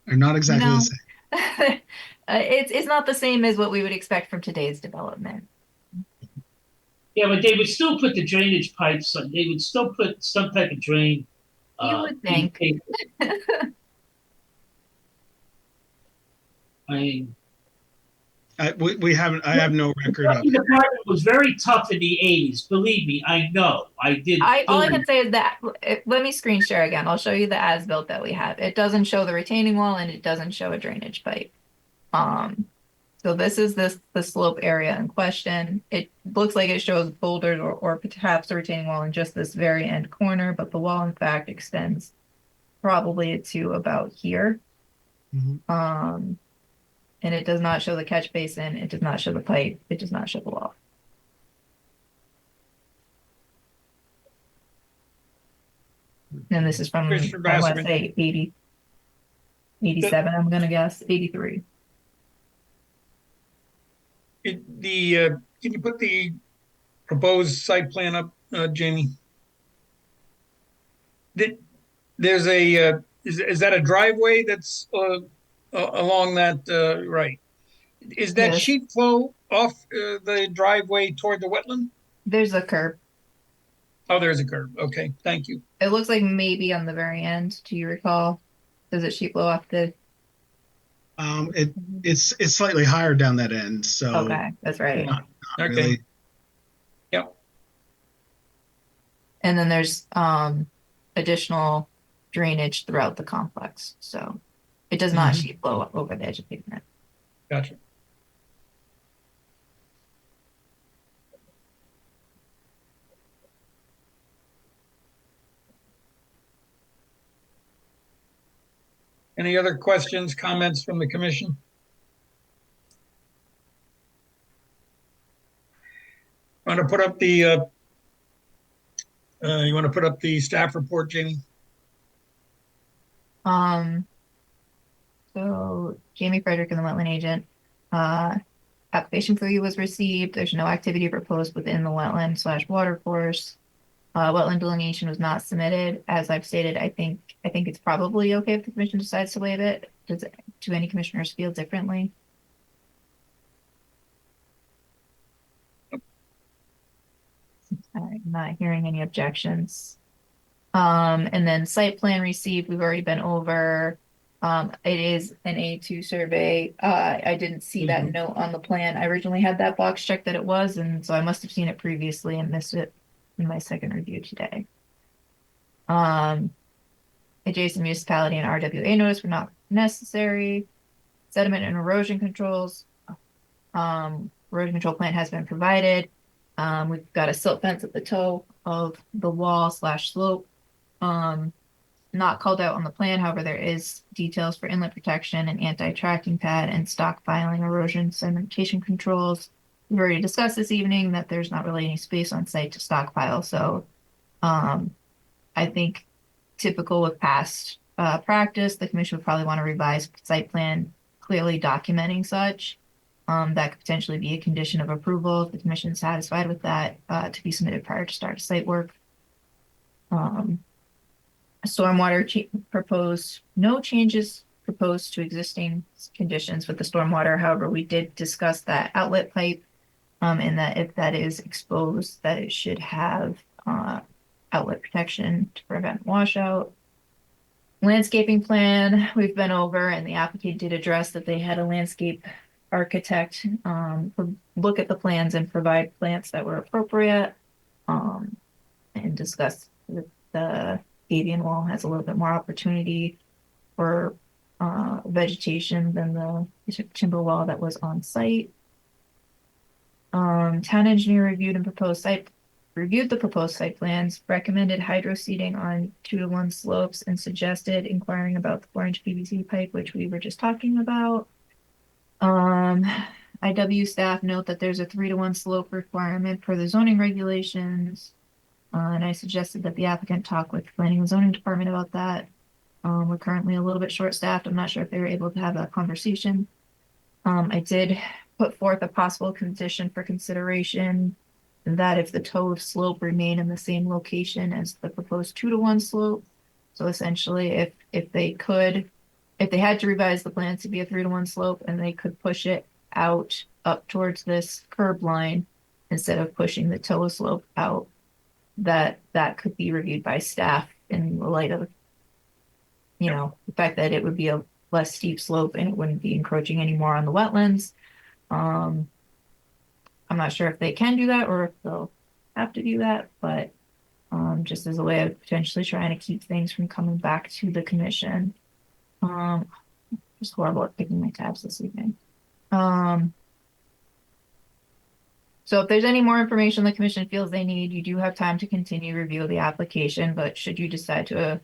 not exactly the no, same. it's not the same as what we would expect from today's development. Yeah, but they would still put the drainage pipes, they would still put some type of drain. You would in think. paper. I mean, We haven't. I have no record of the it. department was very tough in the 80s. Believe me, I know. I did All I film. can say is that let me screen share again. I'll show you the as-built that we have. It doesn't show the retaining wall and it doesn't show a drainage pipe. Um, so this is the slope area in question. It looks like it shows boulders or perhaps a retaining wall in just this very end corner, but the wall in fact extends probably to about here. Mhm. And it does not show the catch basin. It does not show the pipe. It does not show the wall. And this is from, Commissioner I want to Basserman. say 80, 87, I'm going to guess, 83. Can you put the proposed site plan up, Jamie? Did, there's is that a driveway that's along that, right? Is that Yes, sheet flow off the driveway toward the wetland? there's a curb. Oh, there's a curb. Okay, thank you. It looks like maybe on the very end. Do you recall? Does it sheet flow off the? It's slightly higher down that end, so Okay, that's right. not Okay, really. yep. And then there's additional drainage throughout the complex. So it does not Mhm. sheet flow over the edge of pavement. Gotcha. Any other questions, comments from the commission? Want to put up you want to put up the staff report, Jamie? Um, so Jamie Frederick and the wetland agent, application for you was received. There's no activity proposed within the wetland/water course. Wetland delineation was not submitted. As I've stated, I think it's probably okay if the commission decides to waive it. Do any commissioners feel differently? I'm not hearing any objections. And then site plan received, we've already been over. It is an A2 survey. I didn't see that note on the plan. I originally had that box checked that it was, and so I must have seen it previously and missed it in my second review today. Adjacent municipality and RWA notice were not necessary. Sediment and erosion controls were erosion control plan has been provided. We've got a silt fence at the toe of the wall slash slope. Not called out on the plan, however, there is details for inlet protection and anti-tracking pad and stockpiling erosion sedimentation controls. We've already discussed this evening that there's not really any space on site to stockpile, so I think typical with past practice, the commission would probably want to revise site plan clearly documenting such. That could potentially be a condition of approval if the commission is satisfied with that to be submitted prior to start of site work. Stormwater proposed, no changes proposed to existing conditions with the stormwater. However, we did discuss that outlet pipe and that if that is exposed, that it should have outlet protection to prevent washout. Landscaping plan we've been over, and the applicant did address that they had a landscape architect look at the plans and provide plants that were appropriate, and discuss that the avian wall has a little bit more opportunity for vegetation than the timber wall that was on site. Town engineer reviewed the proposed site plans, recommended hydro seeding on 2-to-1 slopes, and suggested inquiring about the 4-inch PVC pipe, which we were just talking about. IW staff note that there's a 3-to-1 slope requirement for the zoning regulations. And I suggested that the applicant talk with the planning and zoning department about that. We're currently a little bit short-staffed. I'm not sure if they were able to have that conversation. I did put forth a possible condition for consideration that if the toe of slope remain in the same location as the proposed 2-to-1 slope. So essentially, if they had to revise the plans to be a 3-to-1 slope and they could push it out up towards this curb line instead of pushing the toe of slope out, that could be reviewed by staff in the light of, the fact that it would be a less steep slope and it wouldn't be encroaching anymore on the wetlands. I'm not sure if they can do that or if they'll have to do that, but just as a way of potentially trying to keep things from coming back to the commission. Just horrible at picking my tabs this evening. So if there's any more information the commission feels they need, you do have time to continue review of the application, but should you decide to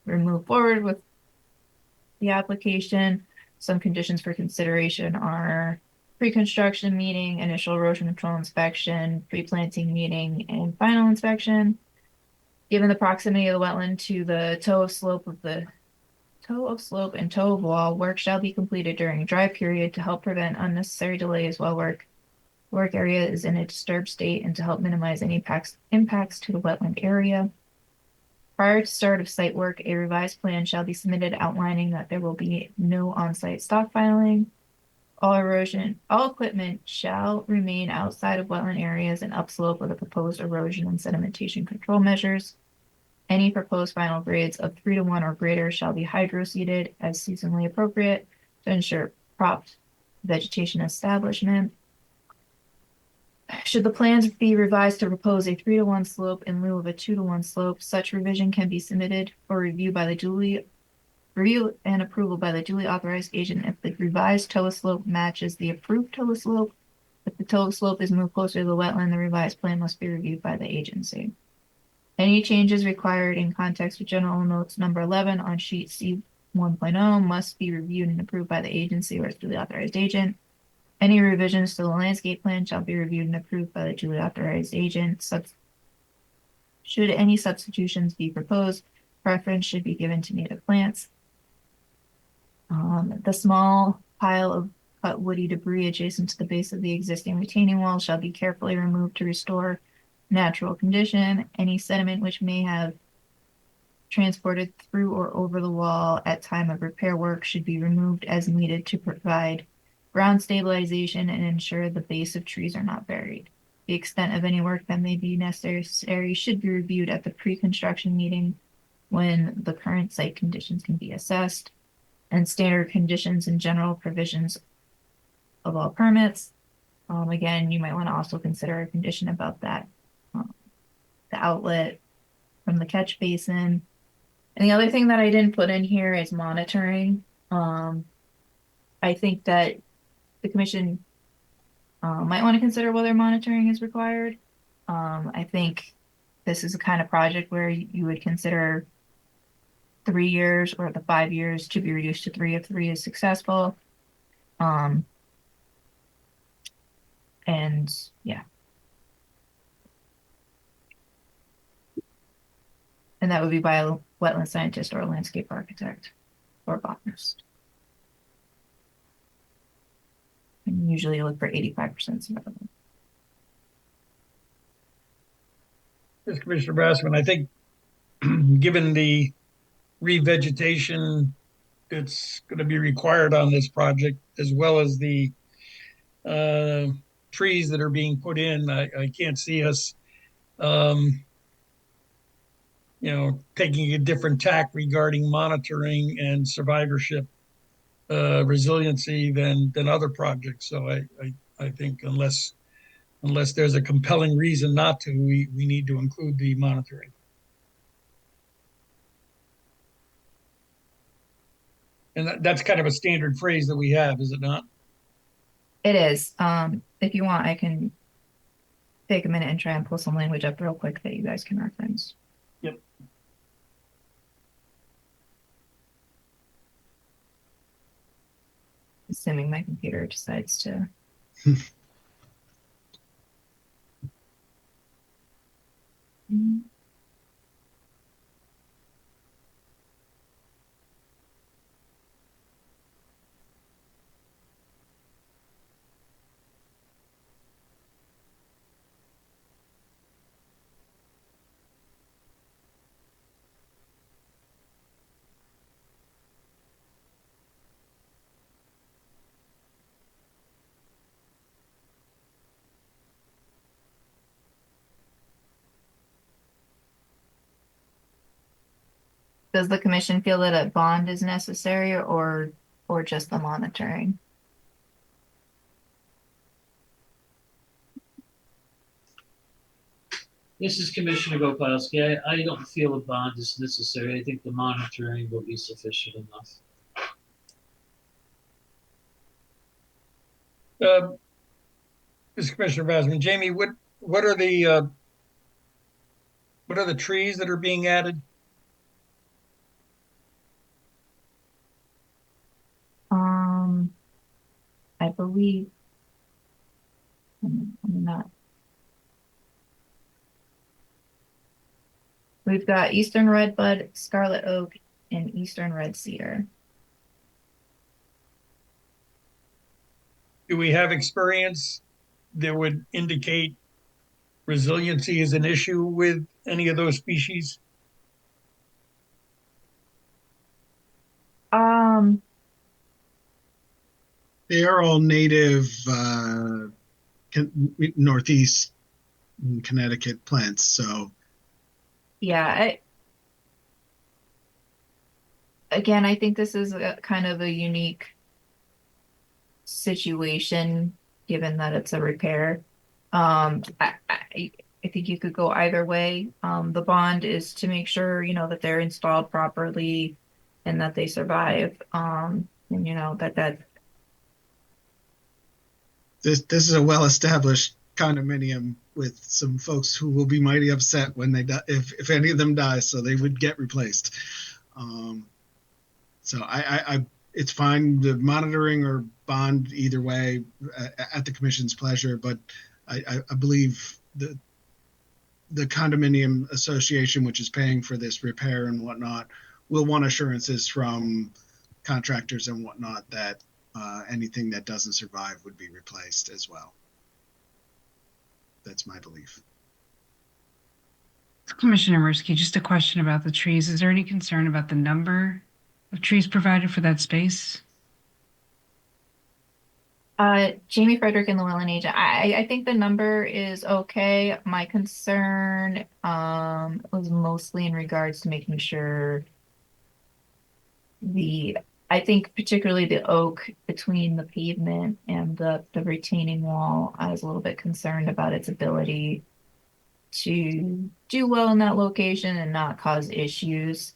move forward with the application, some conditions for consideration are pre-construction meeting, initial erosion control inspection, pre-planting meeting, and final inspection. Given the proximity of the wetland to the toe of slope and toe of wall, work shall be completed during a dry period to help prevent unnecessary delays while work area is in a disturbed state and to help minimize any impacts to the wetland area. Prior to start of site work, a revised plan shall be submitted outlining that there will be no on-site stockpiling. All equipment shall remain outside of wetland areas and upslope of the proposed erosion and sedimentation control measures. Any proposed final grades of 3-to-1 or greater shall be hydro-seeded as seasonally appropriate to ensure propped vegetation establishment. Should the plans be revised to propose a 3-to-1 slope in lieu of a 2-to-1 slope, such revision can be submitted for review and approval by the duly authorized agent if the revised toe slope matches the approved toe slope. If the toe slope is moved closer to the wetland, the revised plan must be reviewed by the agency. Any changes required in context with general notes number 11 on sheet C 1.0 must be reviewed and approved by the agency or its duly authorized agent. Any revisions to the landscape plan shall be reviewed and approved by the duly authorized agent. Should any substitutions be proposed, preference should be given to native plants. The small pile of cut woody debris adjacent to the base of the existing retaining wall shall be carefully removed to restore natural condition. Any sediment which may have transported through or over the wall at time of repair work should be removed as needed to provide ground stabilization and ensure the base of trees are not buried. The extent of any work that may be necessary should be reviewed at the pre-construction meeting when the current site conditions can be assessed, and standard conditions and general provisions of all permits. Again, you might want to also consider a condition about that, the outlet from the catch basin. And the other thing that I didn't put in here is monitoring. I think that the commission might want to consider whether monitoring is required. I think this is the kind of project where you would consider 3 years or the 5 years to be reduced to three if three is successful. Um, and yeah. And that would be by a wetland scientist or a landscape architect or botanist. And usually you look for 85% survival. Yes, Commissioner Bassman, I think given the revegetation that's going to be required on this project, as well as the trees that are being put in, I can't see us, taking a different tack regarding monitoring and survivorship resiliency than other projects. So I think unless there's a compelling reason not to, we need to include the monitoring. And that's kind of a standard phrase that we have, is it not? It is. If you want, I can take a minute and try and pull some language up real quick that you guys can reference. Yep. Assuming my computer decides to. Does the commission feel that a bond is necessary or just the monitoring? This is Commissioner Gopowski. I don't feel a bond is necessary. I think the monitoring will be sufficient enough. This is Commissioner Bassman. Jamie, what are the trees that are being added? I believe I'm not. We've got Eastern Redbud, Scarlet Oak, and Eastern Red Cedar. Do we have experience that would indicate resiliency is an issue with any of those species? They are all native Northeast Connecticut plants. So yeah, I think this is kind of a unique situation given that it's a repair. I think you could go either way. The bond is to make sure, that they're installed properly and that they survive. And that this is a well-established condominium with some folks who will be mighty upset when they die, if any of them die, so they would get replaced. So it's fine, the monitoring or bond either way at the commission's pleasure, but I believe the condominium association, which is paying for this repair and whatnot, will want assurances from contractors and whatnot that anything that doesn't survive would be replaced as well. That's my belief. Commissioner Mirsky, just a question about the trees. Is there any concern about the number of trees provided for that space? Jamie Frederick and Llewellyn agent. I think the number is okay. My concern was mostly in regards to making sure I think particularly the oak between the pavement and the retaining wall, I was a little bit concerned about its ability to do well in that location and not cause issues.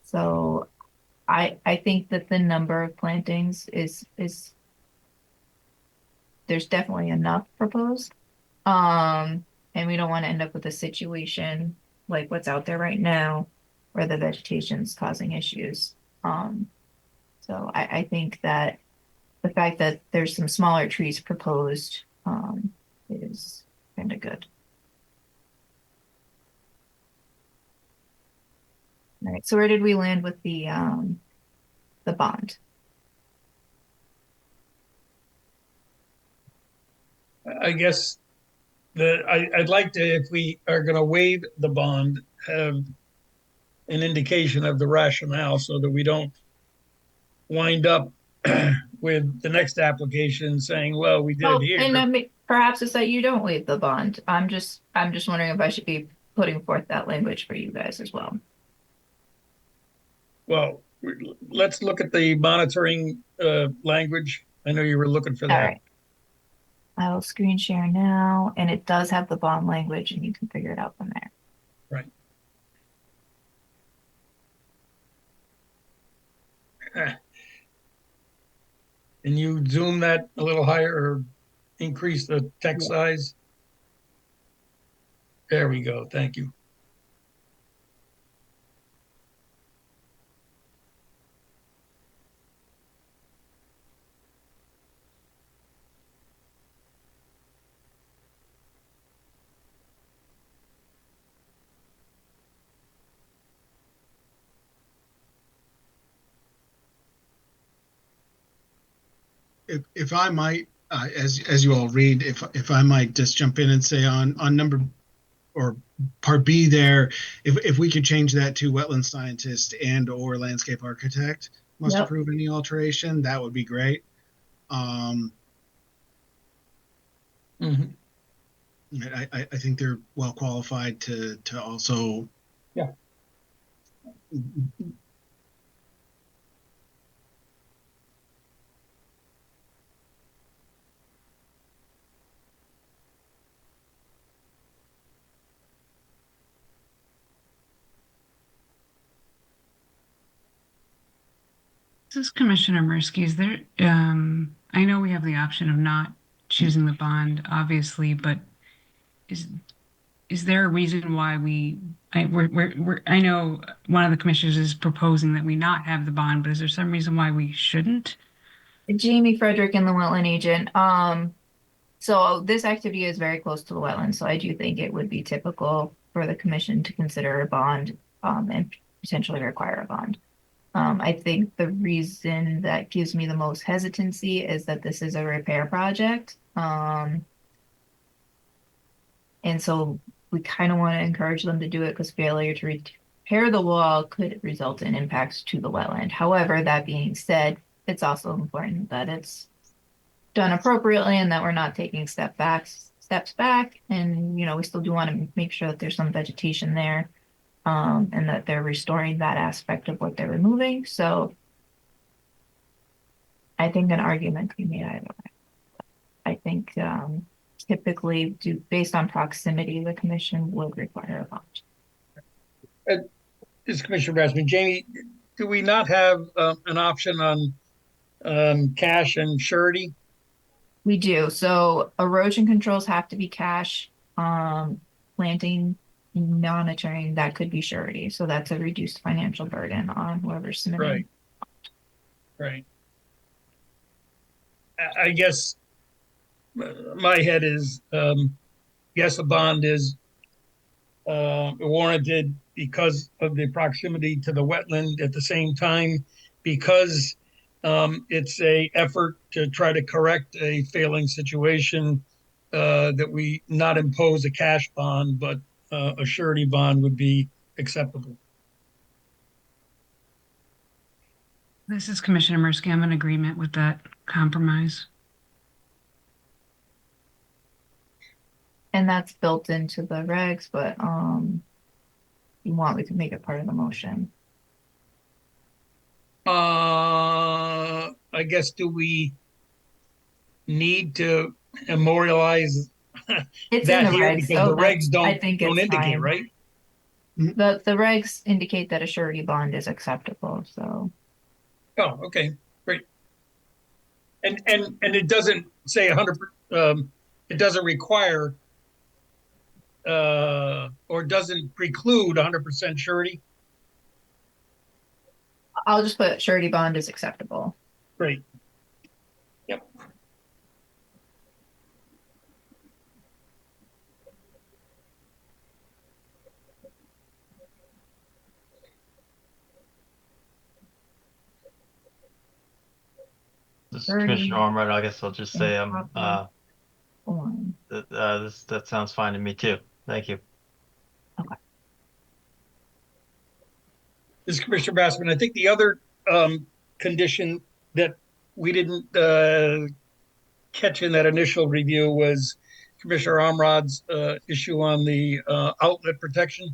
So I think that the number of plantings is there's definitely enough proposed. And we don't want to end up with a situation like what's out there right now where the vegetation's causing issues. So I think that the fact that there's some smaller trees proposed is kind of good. All right, so where did we land with the bond? I guess I'd like to, if we are going to waive the bond, have an indication of the rationale so that we don't wind up with the next application saying, well, we did Oh, it here. and perhaps it's that you don't waive the bond. I'm just wondering if I should be putting forth that language for you guys as well. Well, let's look at the monitoring language. I know you were looking for that. All right. I will screen share now, and it does have the bond language, and you can figure it out from there. Right. Can you zoom that a little higher or increase the text size? There we go. Thank you. If I might, as you all read, if I might just jump in and say on number or part B there, if we could change that to wetland scientist and or landscape architect must approve any alteration, that would be great. I think they're well qualified to also. Yeah. This is Commissioner Mirsky. Is there, I know we have the option of not choosing the bond, obviously, but is there a reason why I know one of the commissioners is proposing that we not have the bond, but is there some reason why we shouldn't? Jamie Frederick and the wetland agent. So this activity is very close to the wetland, so I do think it would be typical for the commission to consider a bond and potentially require a bond. I think the reason that gives me the most hesitancy is that this is a repair project. And so we kind of want to encourage them to do it because failure to repair the wall could result in impacts to the wetland. However, that being said, it's also important that it's done appropriately and that we're not taking steps back. And, we still do want to make sure that there's some vegetation there. And that they're restoring that aspect of what they're removing. So I think an argument can be made either way. I think typically, based on proximity, the commission would require a bond. This is Commissioner Brassman. Jamie, do we not have an option on cash and surety? We do. So erosion controls have to be cash. Planting monitoring, that could be surety. So that's a reduced financial burden on whoever's submitting. Right. I guess my head is, yes, a bond is warranted because of the proximity to the wetland. At the same time, because it's a effort to try to correct a failing situation, that we not impose a cash bond, but a surety bond would be acceptable. This is Commissioner Mirsky. I'm in agreement with that compromise. And that's built into the regs, but you want, we can make it part of the motion. I guess, do we need to memorialize It's that in the here regs, because so the regs I think don't it's indicate, fine. right? The regs indicate that a surety bond is acceptable, so. Oh, okay, great. And it doesn't say 100%, it doesn't require or doesn't preclude 100% surety. I'll just put surety bond is acceptable. Great. Yep. This is Surety Commissioner Ormrod. I guess I'll just say form. that sounds fine to me too. Thank you. Okay. This is Commissioner Bassman. I think the other condition that we didn't catch in that initial review was Commissioner Omrod's issue on the outlet protection.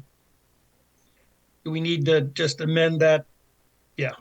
Do we need to just amend that? Yeah.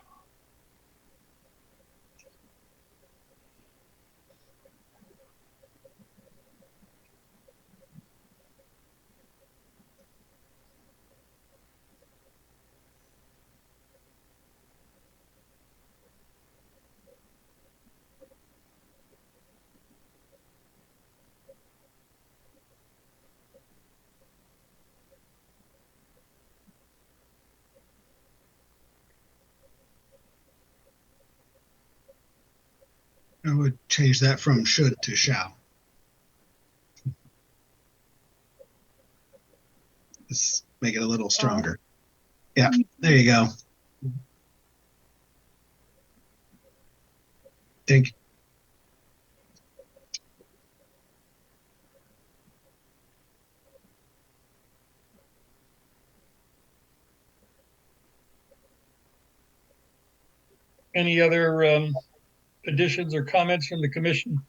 I would change that from should to shall. Let's make it a little stronger. Yeah, there you go. Thank you. Any other additions or comments from the commission?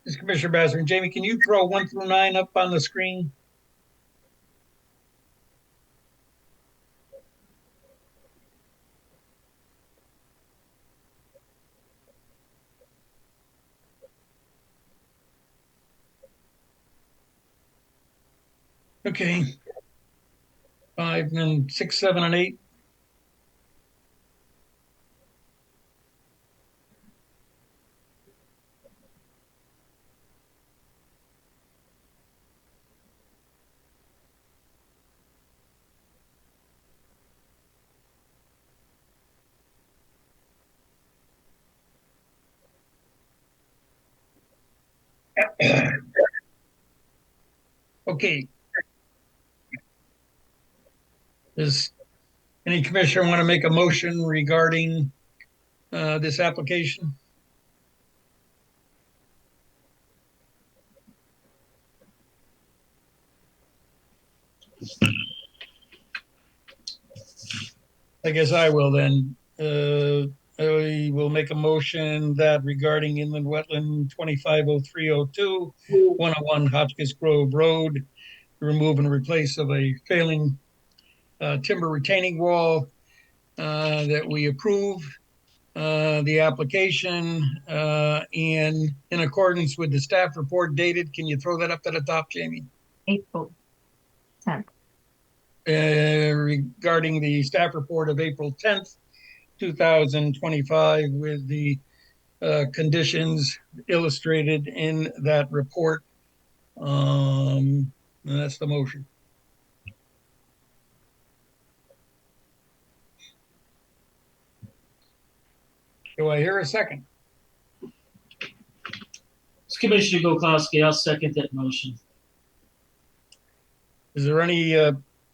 This is Commissioner Bassman. Jamie, can you throw 1 through 9 up on the screen? Okay. 5 and 6, 7, and 8. Okay. Does any commissioner want to make a motion regarding this application? I guess I will then. I will make a motion that regarding inland wetland 250302, 101 Hotchkiss Grove Road, remove and replace of a failing timber retaining wall, that we approve the application and in accordance with the staff report dated. Can you throw that up to the top, Jamie? April 10th. Regarding the staff report of April 10th, 2025, with the conditions illustrated in that report. And that's the motion. Do I hear a second? It's Commissioner Gokowski. I'll second that motion. Is there any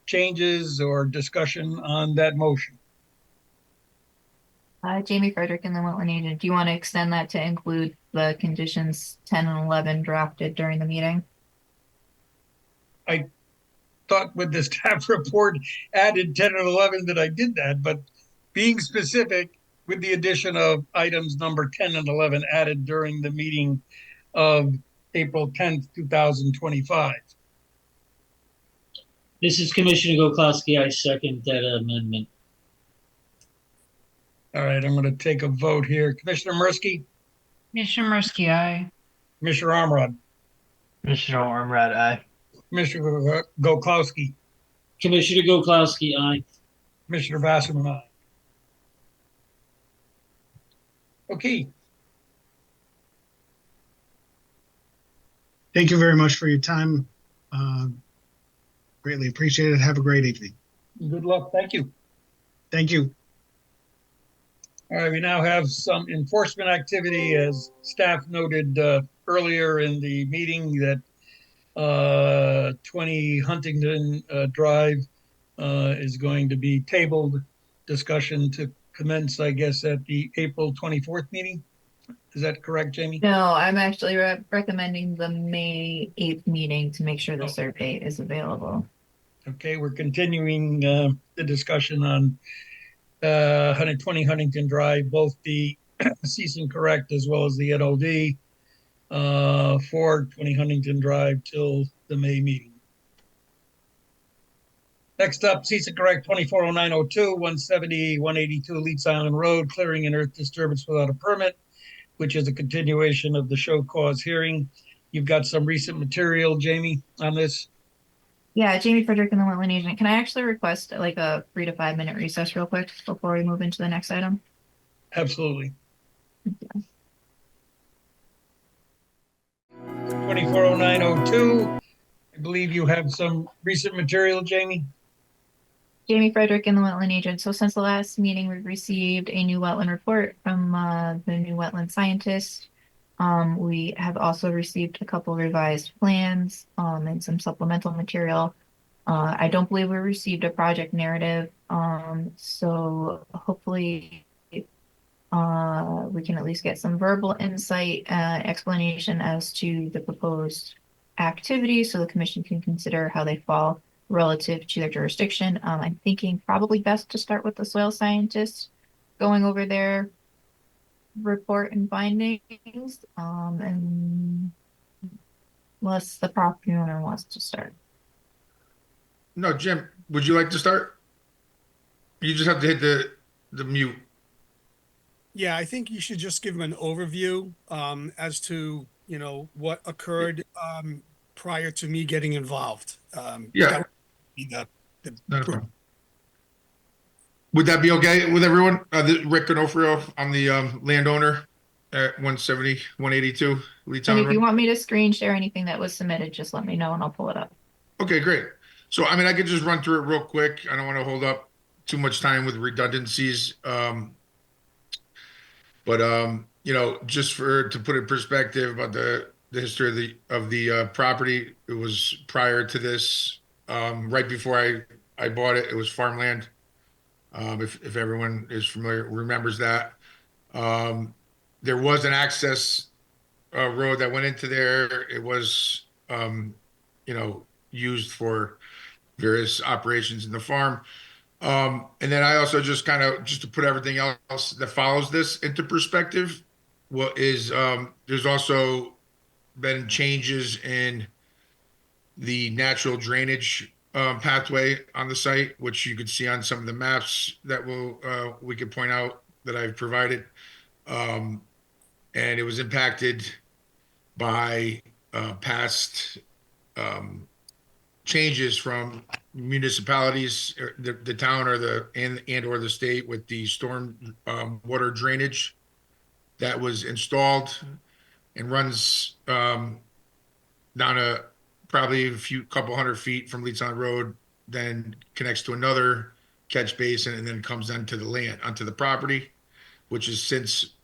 changes or discussion on that motion? Jamie Frederick and the Wetland Agent. Do you want to extend that to include the conditions 10 and 11 drafted during the meeting? I thought with the staff report added 10 and 11 that I did that, but being specific with the addition of items number 10 and 11 added during the meeting of April 10th, 2025. This is Commissioner Gokowski. I second that amendment. All right, I'm going to take a vote here. Commissioner Mirsky? Commissioner Mirsky, aye. Commissioner Omrod? Commissioner Ormrod, aye. Commissioner Gokowski? Commissioner Gokowski, aye. Commissioner Wasserman, aye. Okay, Thank you very much for your time. Greatly appreciate it. Have a great evening. good luck. Thank you. Thank you. All right, we now have some enforcement activity, as staff noted earlier in the meeting that 20 Huntington Drive is going to be tabled discussion to commence, I guess, at the April 24th meeting. Is that correct, Jamie? No, I'm actually recommending the May 8th meeting to make sure the Oh. survey is available. Okay, we're continuing the discussion on 120 Huntington Drive, both the cease and correct as well as the NOD for 20 Huntington Drive till the May meeting. Next up, cease and correct 240902, 170, 182 Leeds Island Road, clearing and earth disturbance without a permit, which is a continuation of the show cause hearing. You've got some recent material, Jamie, on this? Yeah, Jamie Frederick and the Wetland Agent. Can I actually request like a 3 to 5 minute recess real quick before we move into the next item? Absolutely. 240902, I believe you have some recent material, Jamie? Jamie Frederick and the Wetland Agent. So since the last meeting, we've received a new wetland report from the new wetland scientist. We have also received a couple revised plans and some supplemental material. I don't believe we received a project narrative. So hopefully we can at least get some verbal insight, explanation as to the proposed activities so the commission can consider how they fall relative to their jurisdiction. I'm thinking probably best to start with the soil scientist going over their report and findings, and unless the property owner wants to start. No, Jim, would you like to start? You just have to hit the mute. Yeah, I think you should just give them an overview as to, what occurred prior to me getting involved. Yeah. That would be Not a problem. Would that be okay with everyone? Rick Onofrio, I'm the landowner at 170, 182 Lee And Town if you Road. want me to screen share anything that was submitted, just let me know and I'll pull it up. Okay, great. So, I mean, I could just run through it real quick. I don't want to hold up too much time with redundancies. Just to put in perspective about the history of the property, it was prior to this, right before I bought it, it was farmland. If everyone is familiar, remembers that. There was an access road that went into there. It was, used for various operations in the farm. And then I also just to put everything else that follows this into perspective, there's also been changes in the natural drainage pathway on the site, which you could see on some of the maps that we could point out that I've provided. And it was impacted by past changes from municipalities, the town or the state, with the storm water drainage that was installed and runs down probably couple hundred feet from Leeds Island Road, then connects to another catch basin, and then comes onto the property, which has since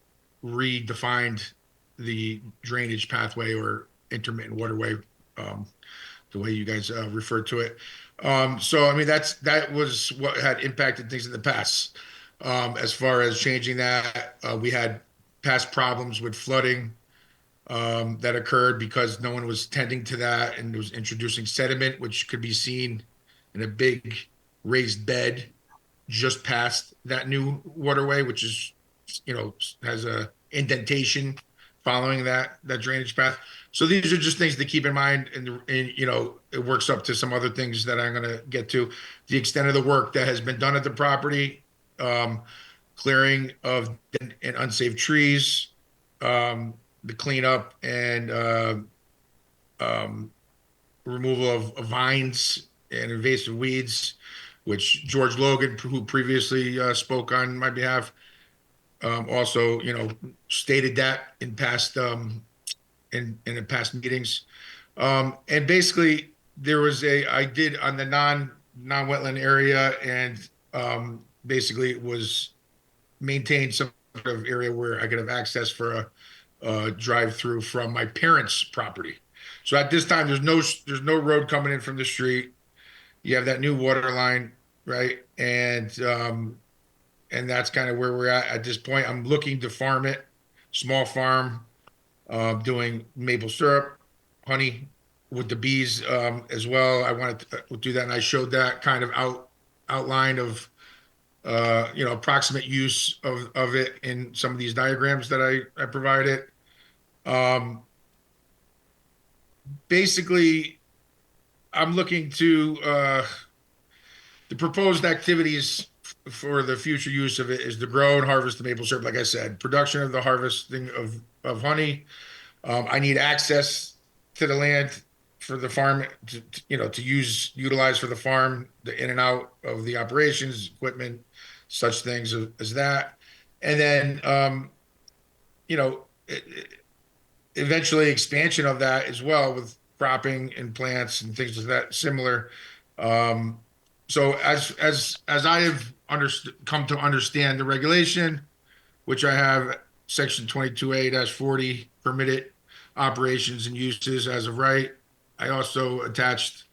redefined the drainage pathway or intermittent waterway, the way you guys refer to it. So I mean, that was what had impacted things in the past. As far as changing that, we had past problems with flooding that occurred because no one was tending to that, and it was introducing sediment, which could be seen in a big raised bed just past that new waterway, which is, has a indentation following that drainage path. So these are just things to keep in mind, and it works up to some other things that I'm going to get to. The extent of the work that has been done at the property, clearing of dead and unsafe trees, the cleanup and removal of vines and invasive weeds, which George Logan, who previously spoke on my behalf, also, stated that in past in past meetings. And basically, I did on the non-wetland area, and basically it was maintained some sort of area where I could have access for a drive-through from my parents' property. So at this time, there's no road coming in from the street. You have that new water line, right? And that's kind of where we're at this point. I'm looking to farm it, small farm, doing maple syrup, honey with the bees as well. I wanted to do that, and I showed that kind of outline of approximate use of it in some of these diagrams that I provided. Basically, I'm looking to the proposed activities for the future use of it is to grow and harvest the maple syrup. Like I said, production of the harvesting of honey. I need access to the land for the farm to utilize for the farm, the in and out of the operations, equipment, such things as that. And then, you know, eventually expansion of that as well with cropping and plants and things like that similar. So as I have come to understand the regulation, which I have section 22A-40 permitted operations and uses as of right. I also attached,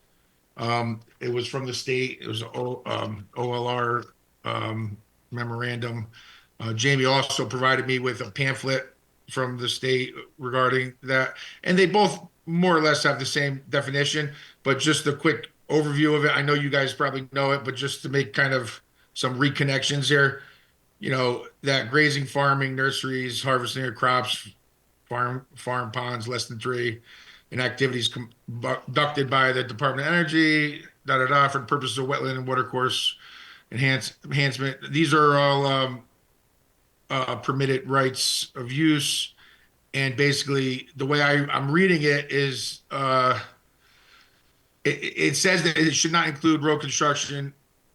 it was from the state, it was OLR memorandum. Jamie also provided me with a pamphlet from the state regarding that. And they both more or less have the same definition, but just a quick overview of it. I know you guys probably know it, but just to make kind of some reconnections here, that grazing, farming, nurseries, harvesting of crops, farm ponds less than 3, and activities conducted by the Department of Energy, for the purposes of wetland and watercourse enhancement. These are all permitted rights of use. And basically, the way I'm reading it is it says that it should not include road construction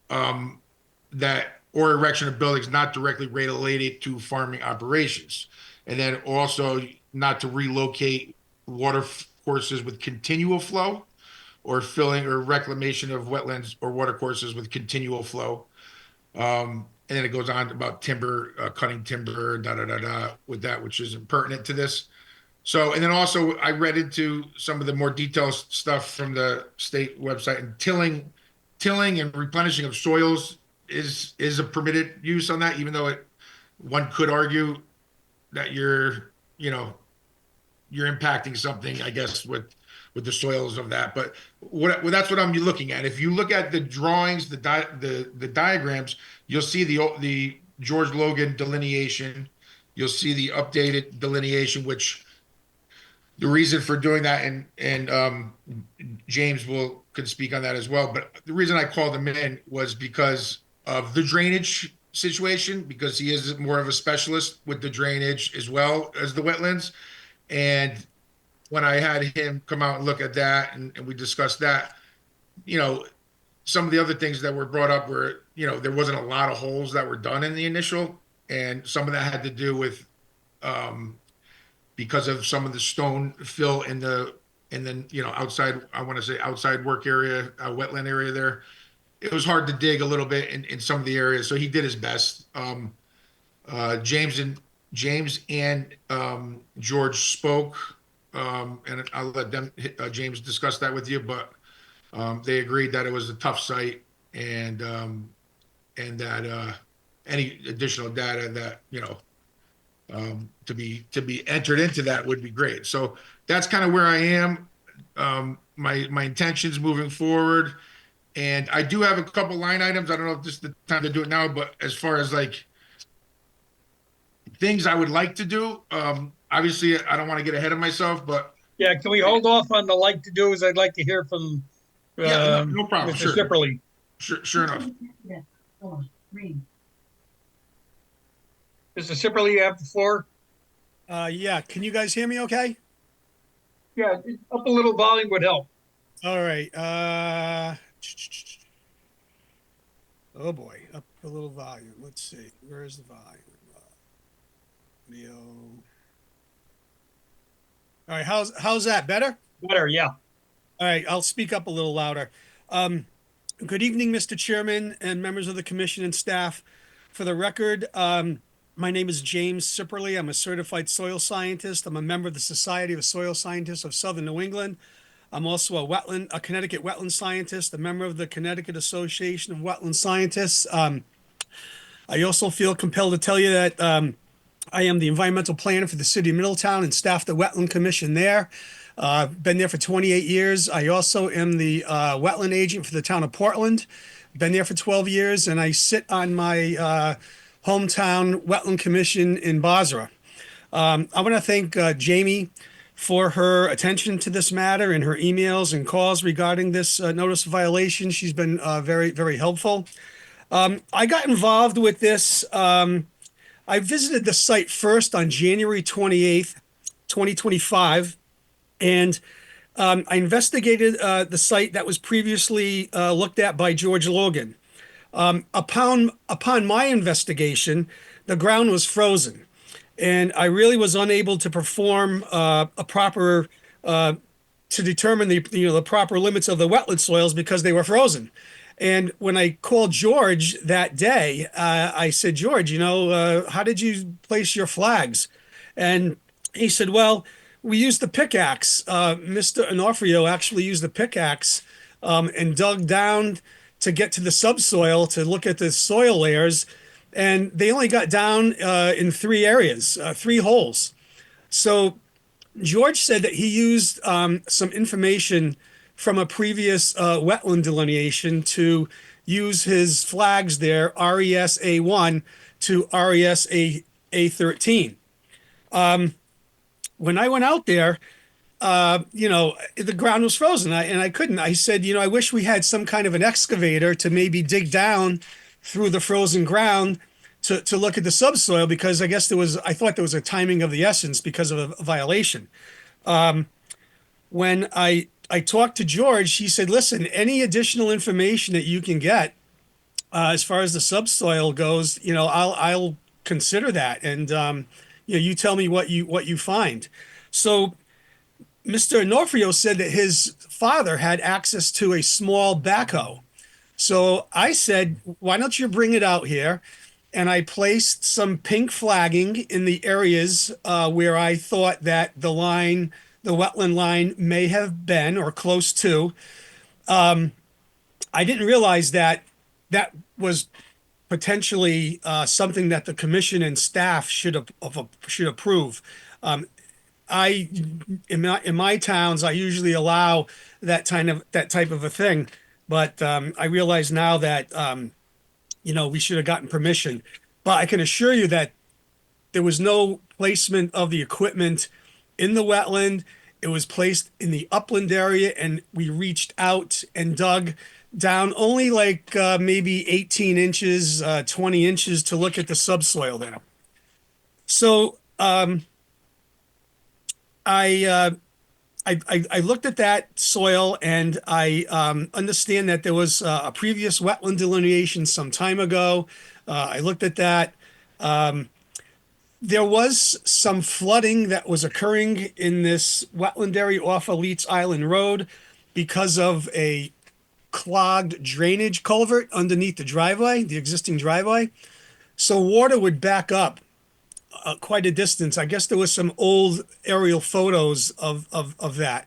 or erection of buildings not directly related to farming operations. And then also not to relocate water courses with continual flow or filling or reclamation of wetlands or water courses with continual flow. And then it goes on about timber, cutting timber, with that, which isn't pertinent to this. So, and then also I read into some of the more detailed stuff from the state website, and tilling and replenishing of soils is a permitted use on that, even though one could argue that you're impacting something, I guess, with the soils of that. But that's what I'm looking at. If you look at the drawings, the diagrams, you'll see the George Logan delineation. You'll see the updated delineation, which the reason for doing that, and James could speak on that as well. But the reason I called him in was because of the drainage situation, because he is more of a specialist with the drainage as well as the wetlands. And when I had him come out and look at that, and we discussed that, some of the other things that were brought up were, there wasn't a lot of holes that were done in the initial, and some of that had to do with because of some of the stone fill in the outside, I want to say outside work area, wetland area there. It was hard to dig a little bit in some of the areas, so he did his best. James and George spoke, and I'll let them James discuss that with you, but they agreed that it was a tough site, and that any additional data that to be entered into that would be great. So that's kind of where I am. My intentions moving forward, and I do have a couple line items. I don't know if this is the time to do it now, but as far as like things I would like to do, obviously I don't want to get ahead of myself, but Yeah, can we hold off on the like to do's? I'd like to hear from no problem. Mr. Sure. Sipperly. Sure enough. Yeah, hold on, read. Mr. Sipperly, you have the floor. Yeah, can you guys hear me okay? Yeah, up a little volume would help. All right, Oh boy, up a little volume. Let's see. Where is the volume? Video. All right, how's that? Better? Better, yeah. All right, I'll speak up a little louder. Um, Good evening, Mr. Chairman and members of the commission and staff. For the record, my name is James Sipperly. I'm a certified soil scientist. I'm a member of the Society of Soil Scientists of Southern New England. I'm also a Connecticut wetland scientist, a member of the Connecticut Association of Wetland Scientists. I also feel compelled to tell you that I am the environmental planner for the city of Middletown and staff the wetland commission there. Been there for 28 years. I also am the wetland agent for the town of Portland. Been there for 12 years, and I sit on my hometown wetland commission in Basra. I want to thank Jamie for her attention to this matter and her emails and calls regarding this notice of violation. She's been very, very helpful. I got involved with this. I visited the site first on January 28th, 2025, and I investigated the site that was previously looked at by George Logan. Upon my investigation, the ground was frozen, and I really was unable to perform a proper to determine the proper limits of the wetland soils because they were frozen. And when I called George that day, I said, George, how did you place your flags? And he said, well, we used the pickaxe. Mr. Onofrio actually used the pickaxe and dug down to get to the subsoil to look at the soil layers. And they only got down in 3 areas, 3 holes. So George said that he used some information from a previous wetland delineation to use his flags there, RES A1 to RES A13. When I went out there, the ground was frozen, and I couldn't. I said, I wish we had some kind of an excavator to maybe dig down through the frozen ground to look at the subsoil, because I thought there was a timing of the essence because of a violation. When I talked to George, he said, listen, any additional information that you can get as far as the subsoil goes, I'll consider that. And, you tell me what you find. So Mr. Onofrio said that his father had access to a small backhoe. So I said, why don't you bring it out here? And I placed some pink flagging in the areas where I thought that the wetland line may have been or close to. I didn't realize that was potentially something that the commission and staff should approve. In my towns, I usually allow that type of a thing, but I realize now that we should have gotten permission. But I can assure you that there was no placement of the equipment in the wetland. It was placed in the upland area, and we reached out and dug down only like maybe 18 inches, 20 inches to look at the subsoil there. So I looked at that soil, and I understand that there was a previous wetland delineation some time ago. I looked at that. There was some flooding that was occurring in this wetland area off of Leeds Island Road because of a clogged drainage culvert underneath the existing driveway. So water would back up quite a distance. I guess there was some old aerial photos of that.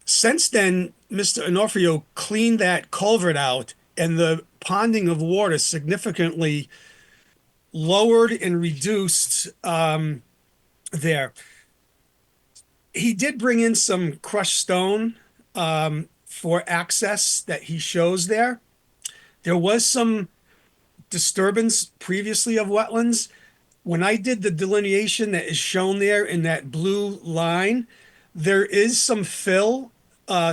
Since then, Mr. Onofrio cleaned that culvert out, and the ponding of water significantly lowered and reduced there. He did bring in some crushed stone for access that he shows there. There was some disturbance previously of wetlands. When I did the delineation that is shown there in that blue line, there is some fill,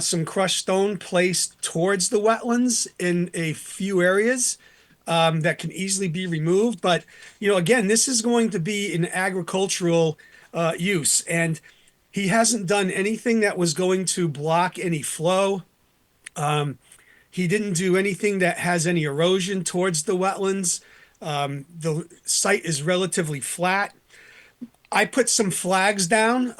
some crushed stone placed towards the wetlands in a few areas that can easily be removed. But, again, this is going to be an agricultural use, and he hasn't done anything that was going to block any flow. He didn't do anything that has any erosion towards the wetlands. The site is relatively flat. I put some flags down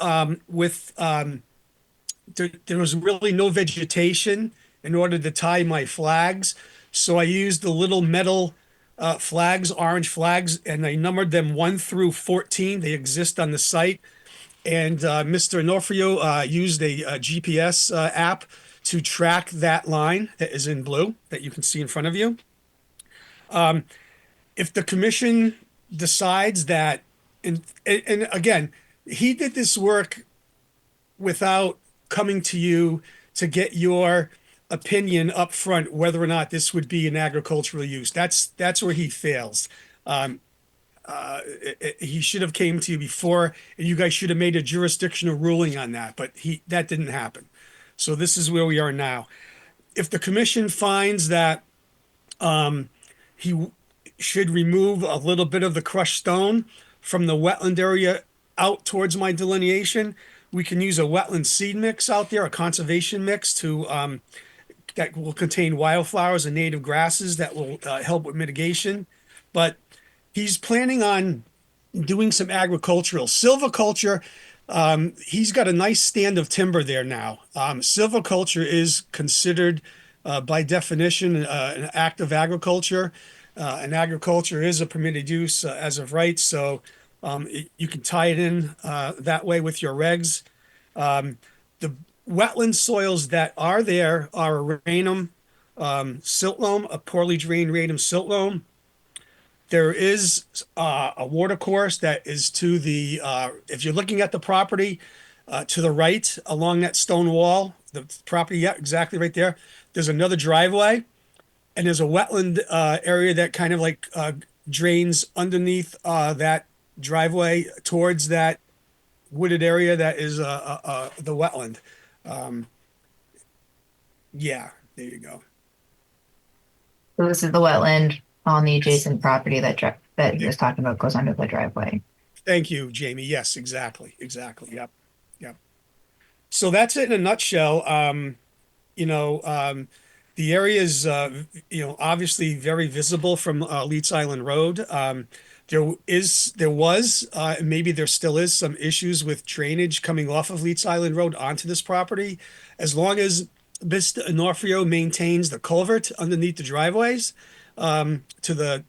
with there was really no vegetation in order to tie my flags. So I used the little metal flags, orange flags, and I numbered them 1 through 14. They exist on the site. And Mr. Onofrio used a GPS app to track that line that is in blue that you can see in front of you. If the commission decides that, and again, he did this work without coming to you to get your opinion up front whether or not this would be an agricultural use. That's where he fails. He should have came to you before, and you guys should have made a jurisdictional ruling on that, but that didn't happen. So this is where we are now. If the commission finds that he should remove a little bit of the crushed stone from the wetland area out towards my delineation, we can use a wetland seed mix out there, a conservation mix to that will contain wildflowers and native grasses that will help with mitigation. But he's planning on doing some agricultural silviculture. He's got a nice stand of timber there now. Silviculture is considered by definition an act of agriculture, and agriculture is a permitted use as of right. So you can tie it in that way with your regs. The wetland soils that are there are a rhanum silt loam, a poorly drained rhanum silt loam. There is a water course that is to the, if you're looking at the property to the right along that stone wall, the property, yeah, exactly right there. There's another driveway, and there's a wetland area that kind of like drains underneath that driveway towards that wooded area that is the wetland. Yeah, there you go. So this is the wetland on the adjacent property that he was talking about goes under the driveway. Thank you, Jamie. Yes, exactly. Yep. So that's it in a nutshell. The area is, obviously very visible from Leeds Island Road. There was, maybe there still is some issues with drainage coming off of Leeds Island Road onto this property. As long as Mr. Onofrio maintains the culvert underneath the driveways to the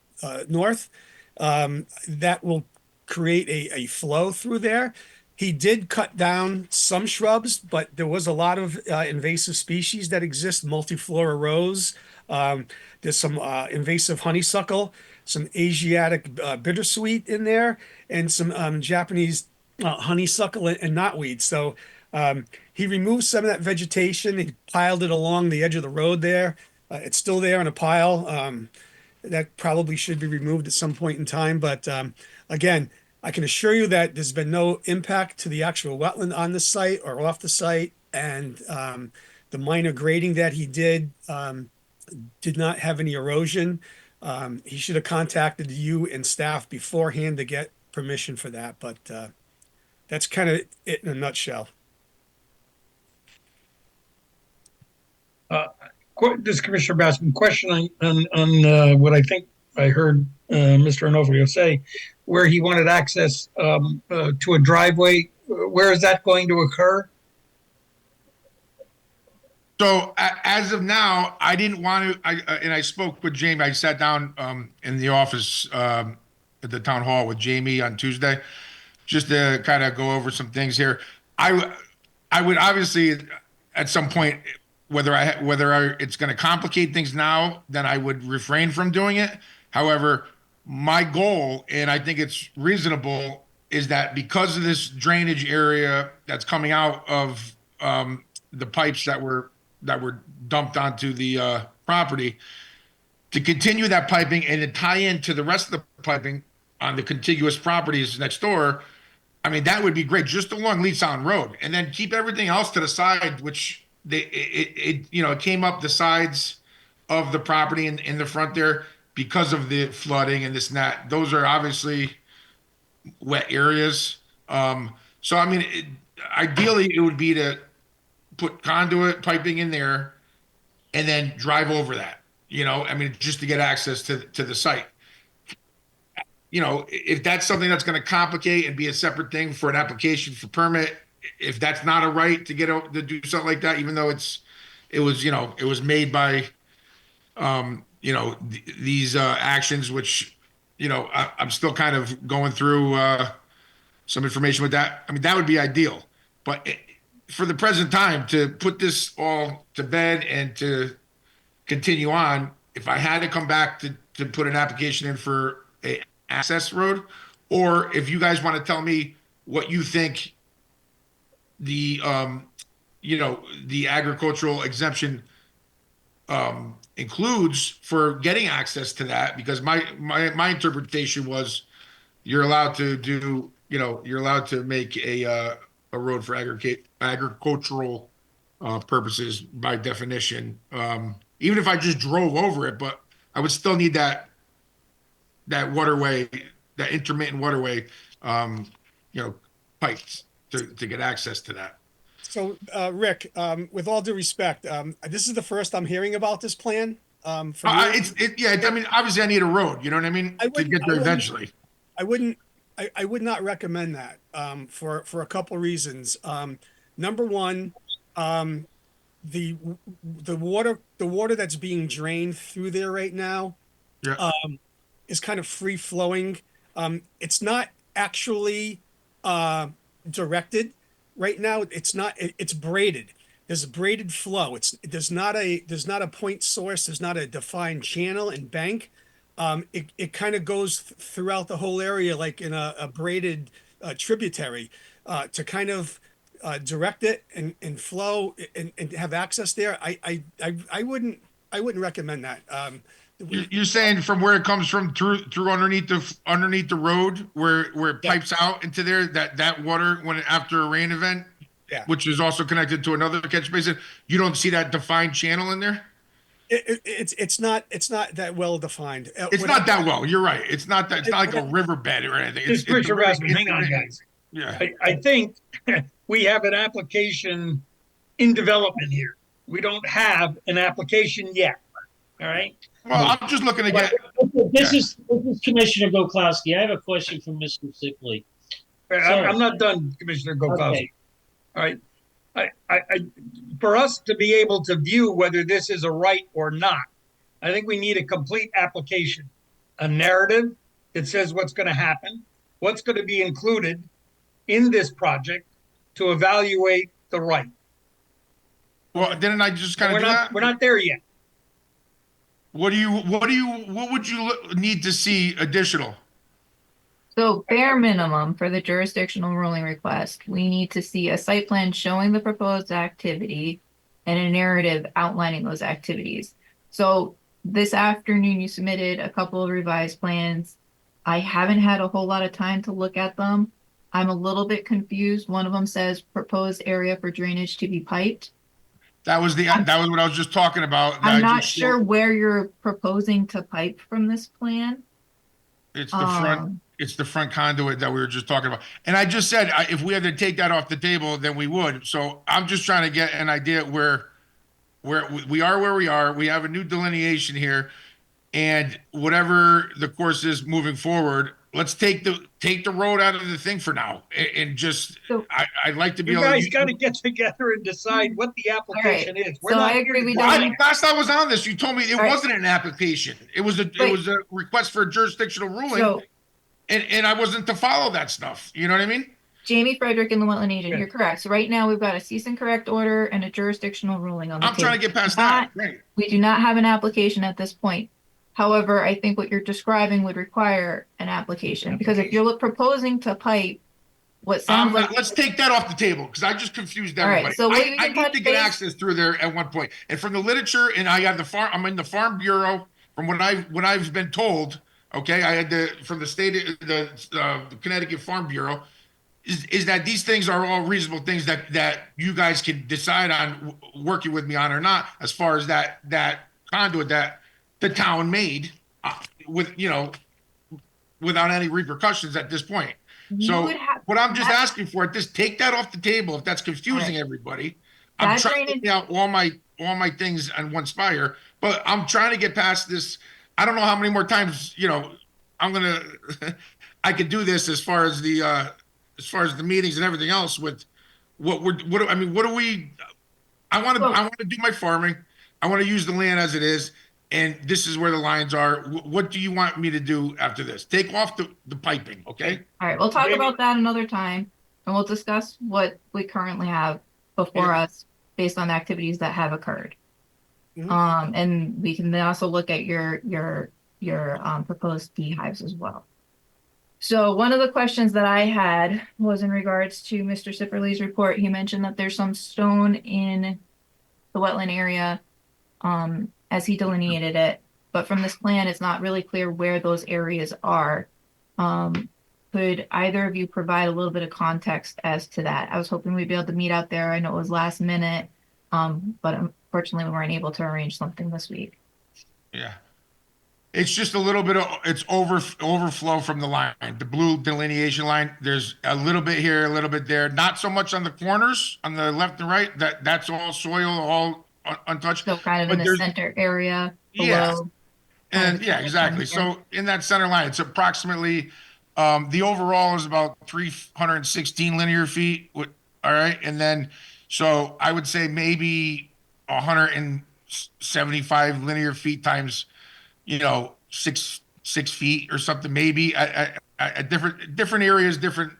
north, that will create a flow through there. He did cut down some shrubs, but there was a lot of invasive species that exist, multiflora rose. There's some invasive honeysuckle, some Asiatic bittersweet in there, and some Japanese honeysuckle and knotweed. So he removed some of that vegetation. He piled it along the edge of the road there. It's still there in a pile. That probably should be removed at some point in time. But again, I can assure you that there's been no impact to the actual wetland on the site or off the site. And the minor grading that he did not have any erosion. He should have contacted you and staff beforehand to get permission for that. But that's kind of it in a nutshell. This is Commissioner Baskin. Question on what I think I heard Mr. Onofrio say, where he wanted access to a driveway. Where is that going to occur? So as of now, I didn't want to, and I spoke with Jamie. I sat down in the office at the town hall with Jamie on Tuesday, just to kind of go over some things here. I would obviously at some point, whether it's going to complicate things now, then I would refrain from doing it. However, my goal, and I think it's reasonable, is that because of this drainage area that's coming out of the pipes that were dumped onto the property, to continue that piping and to tie into the rest of the piping on the contiguous properties next door. I mean, that would be great, just along Leeds Island Road, and then keep everything else to the side, which it came up the sides of the property in the front there because of the flooding and this and that. Those are obviously wet areas. So I mean, ideally it would be to put conduit piping in there and then drive over that, I mean, just to get access to the site. If that's something that's going to complicate and be a separate thing for an application for permit, if that's not a right to to do something like that, even though it was made by, these actions, which, I'm still kind of going through some information with that. I mean, that would be ideal, but for the present time, to put this all to bed and to continue on, if I had to come back to put an application in for a access road, or if you guys want to tell me what you think the the agricultural exemption includes for getting access to that, because my interpretation was you're allowed to do, you're allowed to make a road for agricultural purposes by definition. Even if I just drove over it, but I would still need that waterway, that intermittent waterway, you know, pipes to get access to that. So, Rick, with all due respect, this is the first I'm hearing about this plan. From you. Yeah. I mean, obviously, I need a road. You know what I mean? I To get there eventually. I wouldn't. I would not recommend that for a couple reasons. Number one, the water that's being drained through there right now, Yeah. is kind of free flowing. It's not actually directed right now. It's not. It's braided. There's a braided flow. There's not a point source. There's not a defined channel and bank. It kind of goes throughout the whole area like in a braided tributary to kind of direct it and flow and have access there. I wouldn't recommend that. You're saying from where it comes from through underneath the road where it pipes out into there, that water after a rain event, Yeah. which is also connected to another catch basin, you don't see that defined channel in there? It's not that well defined. It's not that well. You're right. It's not like a riverbed or anything. Just Mr. Rasmus, hang on, guys. Yeah. I think we have an application in development here. We don't have an application yet. All right. Well, I'm just looking to get. This is Commissioner Gokowski. I have a question from Mr. Sickley. I'm not done, Commissioner Gokowski. Okay. All right. For us to be able to view whether this is a right or not, I think we need a complete application, a narrative that says what's going to happen, what's going to be included in this project to evaluate the right. Well, didn't I just kind of do that? We're not there yet. What would you need to see additional? So bare minimum for the jurisdictional ruling request, we need to see a site plan showing the proposed activity and a narrative outlining those activities. So this afternoon you submitted a couple of revised plans. I haven't had a whole lot of time to look at them. I'm a little bit confused. One of them says proposed area for drainage to be piped. That was what I was just talking about. I'm not sure where you're proposing to pipe from this plan. It's the front. It's the front conduit that we were just talking about. And I just said, if we had to take that off the table, then we would. So I'm just trying to get an idea where we are. We have a new delineation here, and whatever the course is moving forward, let's take the road out of the thing for now. And just, I'd like to be able to. You guys got to get together and decide what the application is. We're not I agree. Last I was on this, you told me it wasn't an application. It was a request for a jurisdictional ruling. And I wasn't to follow that stuff. You know what I mean? Jamie Frederick and the Wetland Agent, you're correct. So right now we've got a cease and correct order and a jurisdictional ruling on the table. I'm trying to get past that. Right. We do not have an application at this point. However, I think what you're describing would require an application because if you're proposing to pipe what sounds like. Let's take that off the table because I just confused everybody. Right, so I need to get access through there at one point. And from the literature, and I have I'm in the Farm Bureau from what I've been told. Okay, I had from the state, the Connecticut Farm Bureau, is that these things are all reasonable things that you guys can decide on working with me on or not, as far as that conduit that the town made without any repercussions at this point. So what I'm just asking for, take that off the table if that's confusing everybody. I'm That trying to drainage, lay out all my things on one spire, but I'm trying to get past this. I don't know how many more times, I'm gonna I could do this as far as the meetings and everything else with I mean, what do we well, I want to do my farming. I want to use the land as it is, and this is where the lines are. What do you want me to do after this? Take off the piping, okay? all right, we'll talk Jamie, about that another time, and we'll discuss what we currently have before Yeah. us based on activities that have occurred. Mhm. And we can then also look at your proposed beehives as well. So one of the questions that I had was in regards to Mr. Sipperly's report. He mentioned that there's some stone in the wetland area, as he delineated it, but from this plan, it's not really clear where those areas are. Could either of you provide a little bit of context as to that? I was hoping we'd be able to meet out there. I know it was last minute, but unfortunately we weren't able to arrange something this week. Yeah. It's just a little bit of it's overflow from the line, the blue delineation line. There's a little bit here, a little bit there. Not so much on the corners, on the left and right. That's all soil, all untouched. So kind of in But the there's center area yeah, below. Kind of and yeah, exactly. here. So in that center line, it's approximately the overall is about 316 linear feet. All right, and then so I would say maybe 175 linear feet times 6 feet or something, maybe at different areas, different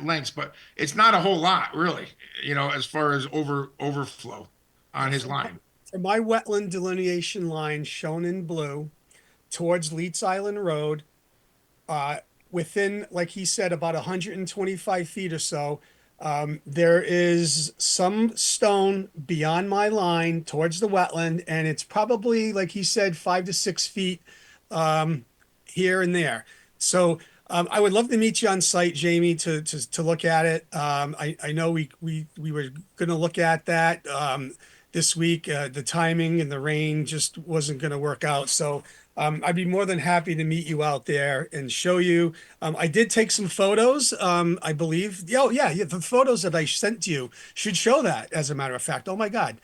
lengths, but it's not a whole lot really, as far as overflow on his line. For my wetland delineation line shown in blue towards Leeds Island Road, uh, within, like he said, about 125 feet or so, there is some stone beyond my line towards the wetland, and it's probably, like he said, 5 to 6 feet here and there. So I would love to meet you on site, Jamie, to look at it. I know we were going to look at that this week. The timing and the rain just wasn't going to work out. So I'd be more than happy to meet you out there and show you. I did take some photos, I believe. Oh, yeah, the photos that I sent you should show that, as a matter of fact. Oh, my God.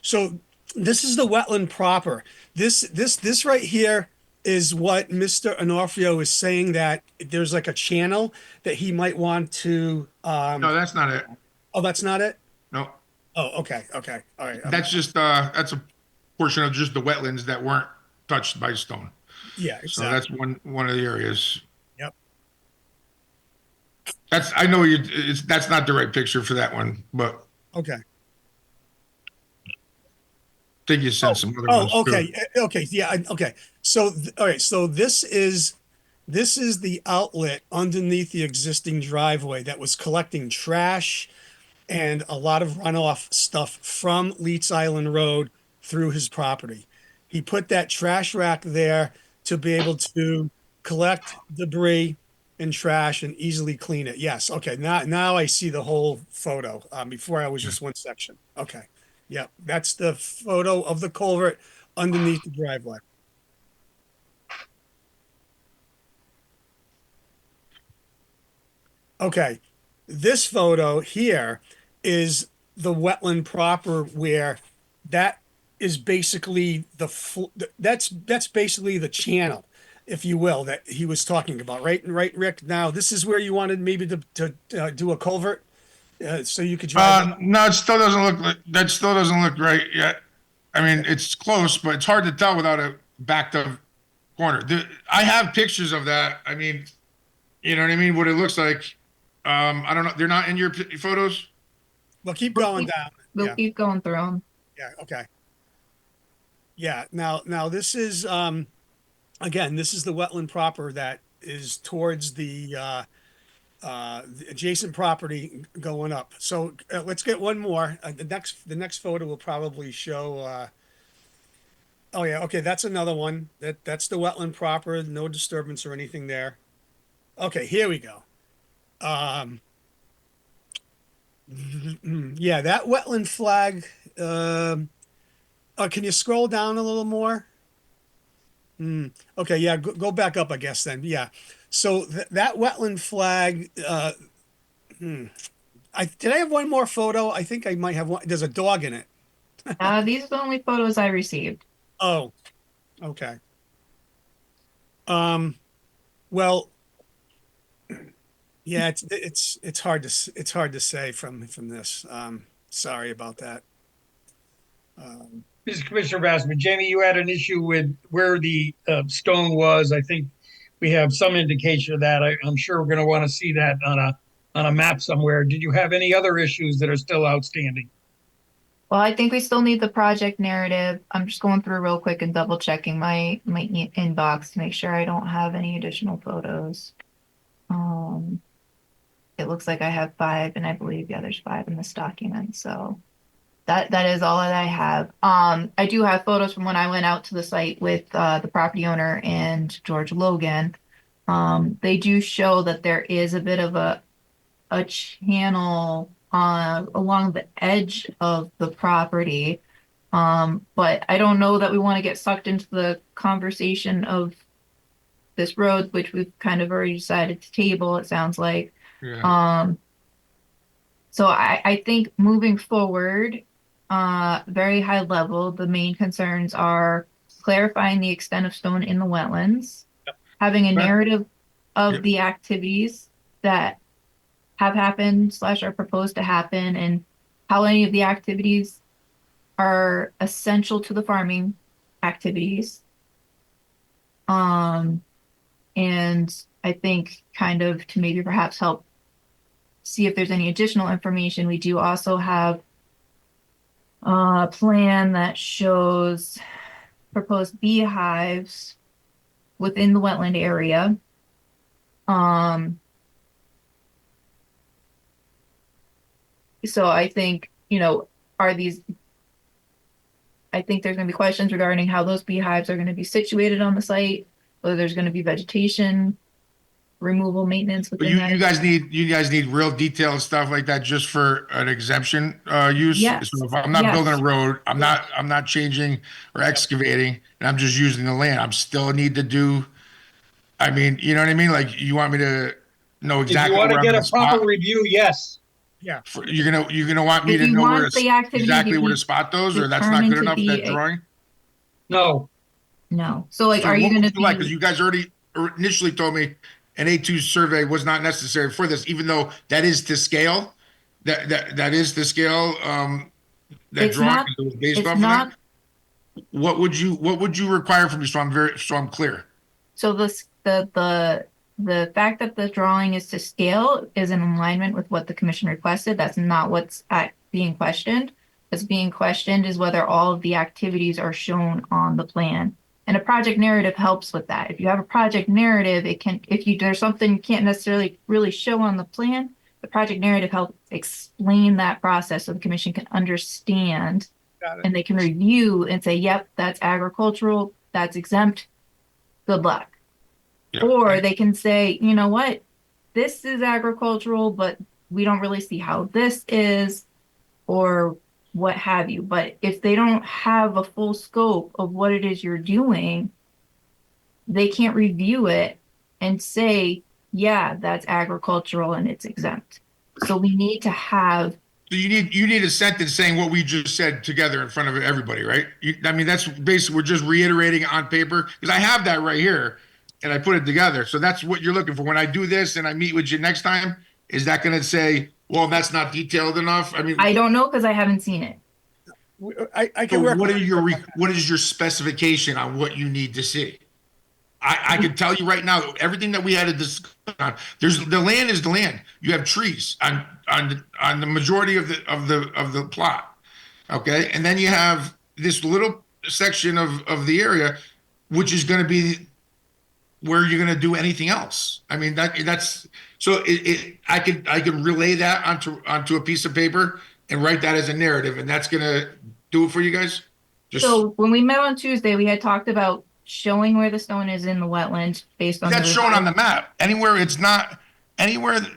So this is the wetland proper. This right here is what Mr. Onofrio is saying, that there's like a channel that he might want to. No, that's not it. Oh, that's not it? No, Oh, okay. Okay. All right. that's just that's a portion of just the wetlands that weren't touched by stone. Yeah, So that's exactly. one of the areas. Yep. I know that's not the right picture for that one, but Okay. I think you sent some other ones Oh, too. okay. Okay. Yeah. Okay. So, all right. So this is the outlet underneath the existing driveway that was collecting trash and a lot of runoff stuff from Leeds Island Road through his property. He put that trash rack there to be able to collect debris and trash and easily clean it. Yes. Okay. Now I see the whole photo. Before I was just one section. Okay. Yep. That's the photo of the culvert underneath the driveway. Okay. This photo here is the wetland proper, where that is basically that's basically the channel, if you will, that he was talking about, right? Right, Rick? Now, this is where you wanted maybe to do a culvert, so you could drive up. No, it still doesn't look like that. Still doesn't look right yet. I mean, it's close, but it's hard to tell without a backed up corner. I have pictures of that. I mean, you know what I mean? What it looks like. I don't know. They're not in your photos. Well, keep We'll going keep, down. we'll Yeah. keep going through them. Yeah. Okay. Yeah. Now this is again, this is the wetland proper that is towards the adjacent property going up. So let's get one more. The next photo will probably show. Oh yeah, okay, that's another one. That's the wetland proper. No disturbance or anything there. Okay, here we go. Yeah, that wetland flag. Can you scroll down a little more? Okay, yeah, go back up, I guess then. Yeah. So that wetland flag, did I have one more photo? I think I might have one. There's a dog in it. These are the only photos I received. Oh, okay. Well, yeah, it's hard it's hard to say from this. Sorry about that. This is Commissioner Bassman. Jamie, you had an issue with where the stone was. I think we have some indication of that. I'm sure we're going to want to see that on a map somewhere. Did you have any other issues that are still outstanding? Well, I think we still need the project narrative. I'm just going through real quick and double checking my inbox to make sure I don't have any additional photos. It looks like I have 5, and I believe, yeah, there's 5 in this document. So that is all that I have. I do have photos from when I went out to the site with the property owner and George Logan. They do show that there is a bit of a channel along the edge of the property. But I don't know that we want to get sucked into the conversation of this road, which we've kind of already decided to table, it sounds like. Yeah. So I think moving forward, very high level, the main concerns are clarifying the extent of stone in the wetlands, having a Right. narrative of Yep. the activities that have happened / are proposed to happen, and how any of the activities are essential to the farming activities. And I think kind of to maybe perhaps help see if there's any additional information, we do also have a plan that shows proposed beehives within the wetland area. So I think, I think there's going to be questions regarding how those beehives are going to be situated on the site, whether there's going to be vegetation, removal, maintenance But within that. you guys need real detailed stuff like that just for an exemption use. Yes. So if I'm not building a Yes. road, I'm not changing or excavating, and I'm just using the land. I'm still need to do. I mean, you know what I mean? Like you want me to know If you exactly want to where I'm get gonna a proper spot. review, yes. Yeah. You're gonna want me If to you know want the activity to exactly where be to spot those, or that's not determined good to enough be that a- drawing. No. No. So like, So are you what going would to you like? Because be, you guys already initially told me an A2 survey was not necessary for this, even though that is to scale. That is to scale. That it's drawing not, was based it's off of not, that. What would you require from me so I'm clear? so the fact that the drawing is to scale is in alignment with what the commission requested. That's not what's being questioned. What's being questioned is whether all of the activities are shown on the plan. And a project narrative helps with that. If you have a project narrative, there's something you can't necessarily really show on the plan, the project narrative helps explain that process so the commission can understand Got it. and they can review and say, yep, that's agricultural, that's exempt, good luck. Yeah. Or they can say, you know what, this is agricultural, but we don't really see how this is, or what have you. But if they don't have a full scope of what it is you're doing, they can't review it and say, yeah, that's agricultural and it's exempt. So we need to have, So you need a sentence saying what we just said together in front of everybody, right? I mean, that's basically we're just reiterating on paper because I have that right here and I put it together. So that's what you're looking for. When I do this and I meet with you next time, is that going to say, well, that's not detailed enough? I mean, I don't know because I haven't seen it. I so can work. what is your specification on what you need to see? I can tell you right now, everything that we had to discuss on, the land is the land. You have trees on the majority of the plot. Okay. And then you have this little section of the area, which is going to be where you're going to do anything else. I mean, that's so I could relay that onto a piece of paper and write that as a narrative, and that's going to do it for you guys. So when we met on Tuesday, we had talked about showing where the stone is in the wetland based on that's shown on the map. Anywhere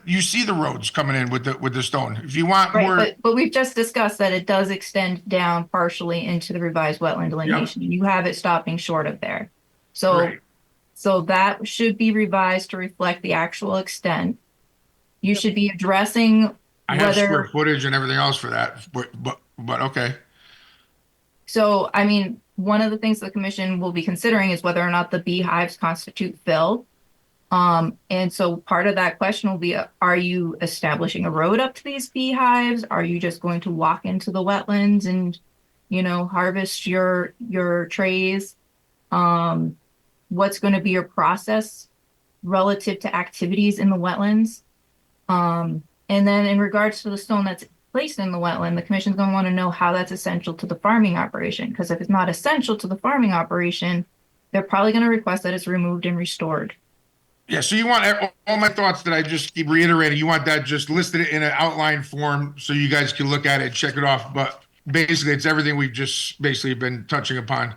you see the roads coming in with the stone. If you want right, more, but we've just discussed that it does extend down partially into the revised wetland delineation. You have it stopping short of there. So right. so that should be revised to reflect the actual extent. You should be addressing I have square whether, footage and everything else for that, but okay. so, I mean, one of the things the commission will be considering is whether or not the beehives constitute fill. And so part of that question will be, are you establishing a road up to these beehives? Are you just going to walk into the wetlands and, harvest your trays? What's going to be your process relative to activities in the wetlands? And then in regards to the stone that's placed in the wetland, the commission's going to want to know how that's essential to the farming operation. Because if it's not essential to the farming operation, they're probably going to request that it's removed and restored. Yeah, so you want all my thoughts that I just keep reiterating, you want that just listed in an outline form so you guys can look at it, check it off. But basically, it's everything we've just basically been touching upon.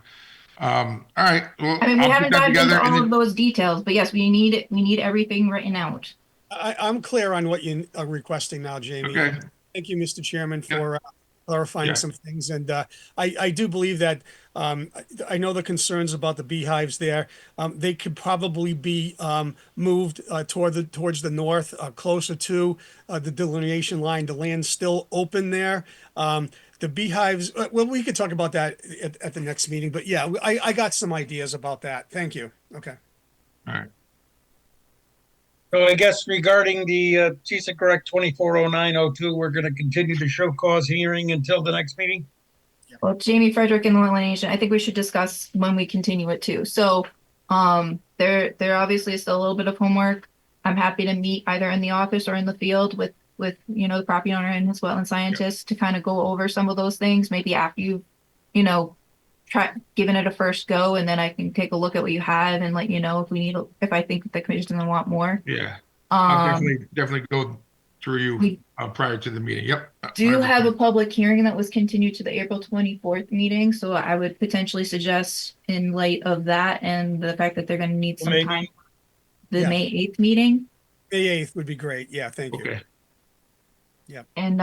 All right, well, I mean, we I'll put haven't that dived into together and all of then, those details, but yes, we need everything written out. I'm clear on what you are requesting now, Jamie. okay, Thank you, Mr. Chairman, Yeah. for clarifying Yeah. some things. And I do believe that I know the concerns about the beehives there. They could probably be moved towards the north, closer to the delineation line. The land's still open there. The beehives, well, we could talk about that at the next meeting. But yeah, I got some ideas about that. Thank you. Okay. all right. So I guess regarding the CISA Correct 240902, we're going to continue the show cause hearing until the next meeting. Well, Jamie Frederick and the Wetland Nation, I think we should discuss when we continue it too. So, there obviously is still a little bit of homework. I'm happy to meet either in the office or in the field with the property owner and his wetland scientist to kind of go over some of those things. Maybe after you've, try giving it a first go, and then I can take a look at what you have and let you know if I think the commission's gonna want more. Yeah, I'll Um, definitely go through you we prior to the meeting. Yep. do 100%. have a public hearing that was continued to the April 24th meeting, so I would potentially suggest, in light of that and the fact that they're gonna need some Maybe. time, the Yeah. May 8th meeting. May 8th would be great. Yeah, thank you. Okay. And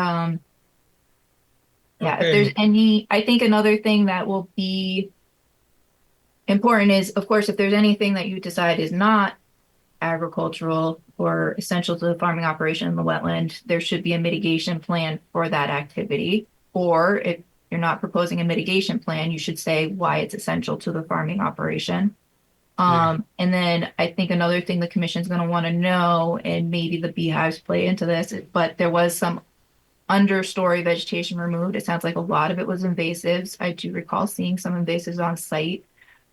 yeah, Okay. if there's any, I think another thing that will be important is, of course, if there's anything that you decide is not agricultural or essential to the farming operation in the wetland, there should be a mitigation plan for that activity. Or if you're not proposing a mitigation plan, you should say why it's essential to the farming operation. And then I think another thing the commission's going to want to know, and maybe the beehives play into this, but there was some understory vegetation removed. It sounds like a lot of it was invasives. I do recall seeing some invasives on site.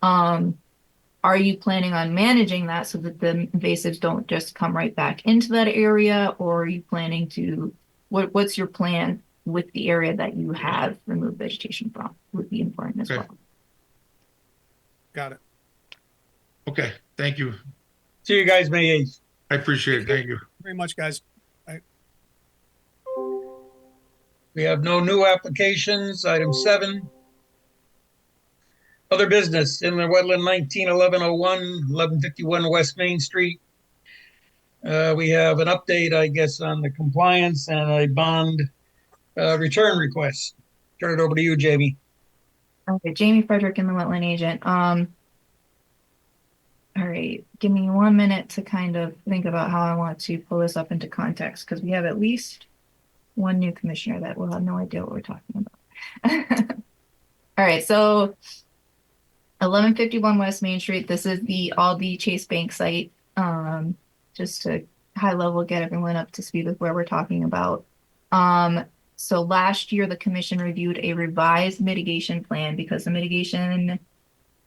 Are you planning on managing that so that the invasives don't just come right back into that area? Or are you planning to, what's your plan with the area that you have removed vegetation from? Would be important as Okay. well. Got it. Okay, thank you. See you guys May 8th. I appreciate it. Thank you. Very much, guys. We have no new applications. Item 7. Other business in the wetland 191101, 1151 West Main Street. We have an update, I guess, on the compliance and a bond return request. Turn it over to you, Jamie. Okay, Jamie Frederick and the wetland agent. All right, give me 1 minute to kind of think about how I want to pull this up into context, because we have at least one new commissioner that will have no idea what we're talking about. All right, so 1151 West Main Street. This is the Aldi Chase Bank site. Just to high level get everyone up to speed with where we're talking about. So last year the commission reviewed a revised mitigation plan because the mitigation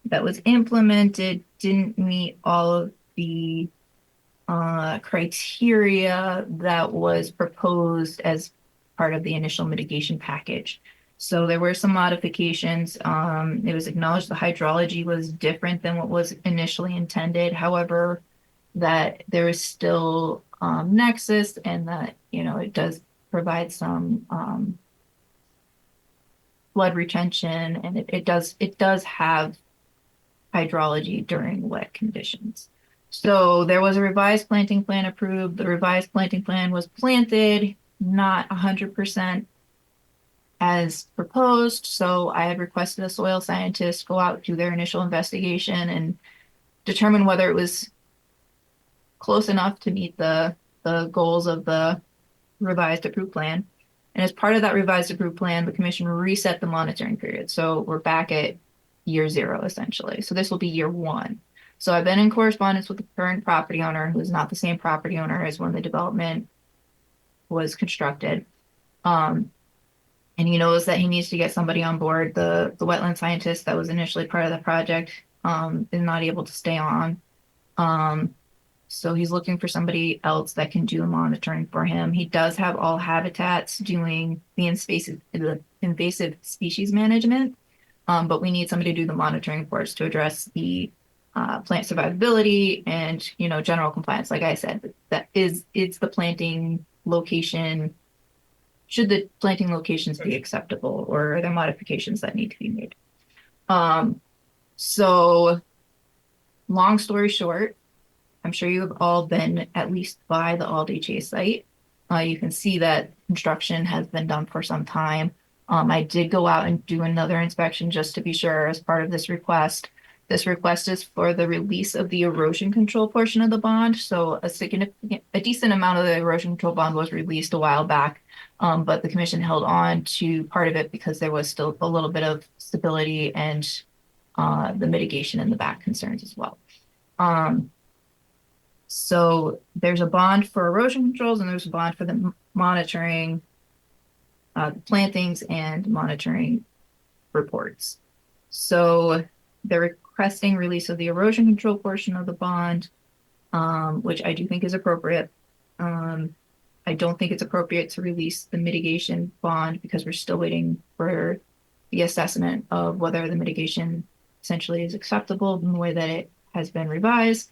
that was implemented didn't meet all of the criteria that was proposed as part of the initial mitigation package. So there were some modifications. It was acknowledged the hydrology was different than what was initially intended. However, that there is still nexus, and that it does provide some flood retention, and it does have hydrology during wet conditions. So there was a revised planting plan approved. The revised planting plan was planted, not 100% as proposed. So I had requested a soil scientist go out, do their initial investigation, and determine whether it was close enough to meet the goals of the revised approved plan. And as part of that revised approved plan, the commission reset the monitoring period. So we're back at year 0, essentially. So this will be year 1. So I've been in correspondence with the current property owner, who is not the same property owner as when the development was constructed. And he knows that he needs to get somebody on board. The wetland scientist that was initially part of the project is not able to stay on. So he's looking for somebody else that can do the monitoring for him. He does have All Habitats doing the invasive species management, but we need somebody to do the monitoring for us to address the plant survivability and, general compliance. Like I said, it's the planting location. Should the planting locations be acceptable, or are there modifications that need to be made? So long story short, I'm sure you have all been at least by the All-Day Chase site. You can see that construction has been done for some time. I did go out and do another inspection just to be sure as part of this request. This request is for the release of the erosion control portion of the bond. So a decent amount of the erosion control bond was released a while back, but the commission held on to part of it because there was still a little bit of stability and the mitigation in the back concerns as well. So there's a bond for erosion controls and there's a bond for the monitoring, plantings and monitoring reports. So they're requesting release of the erosion control portion of the bond, which I do think is appropriate. I don't think it's appropriate to release the mitigation bond because we're still waiting for the assessment of whether the mitigation essentially is acceptable in the way that it has been revised,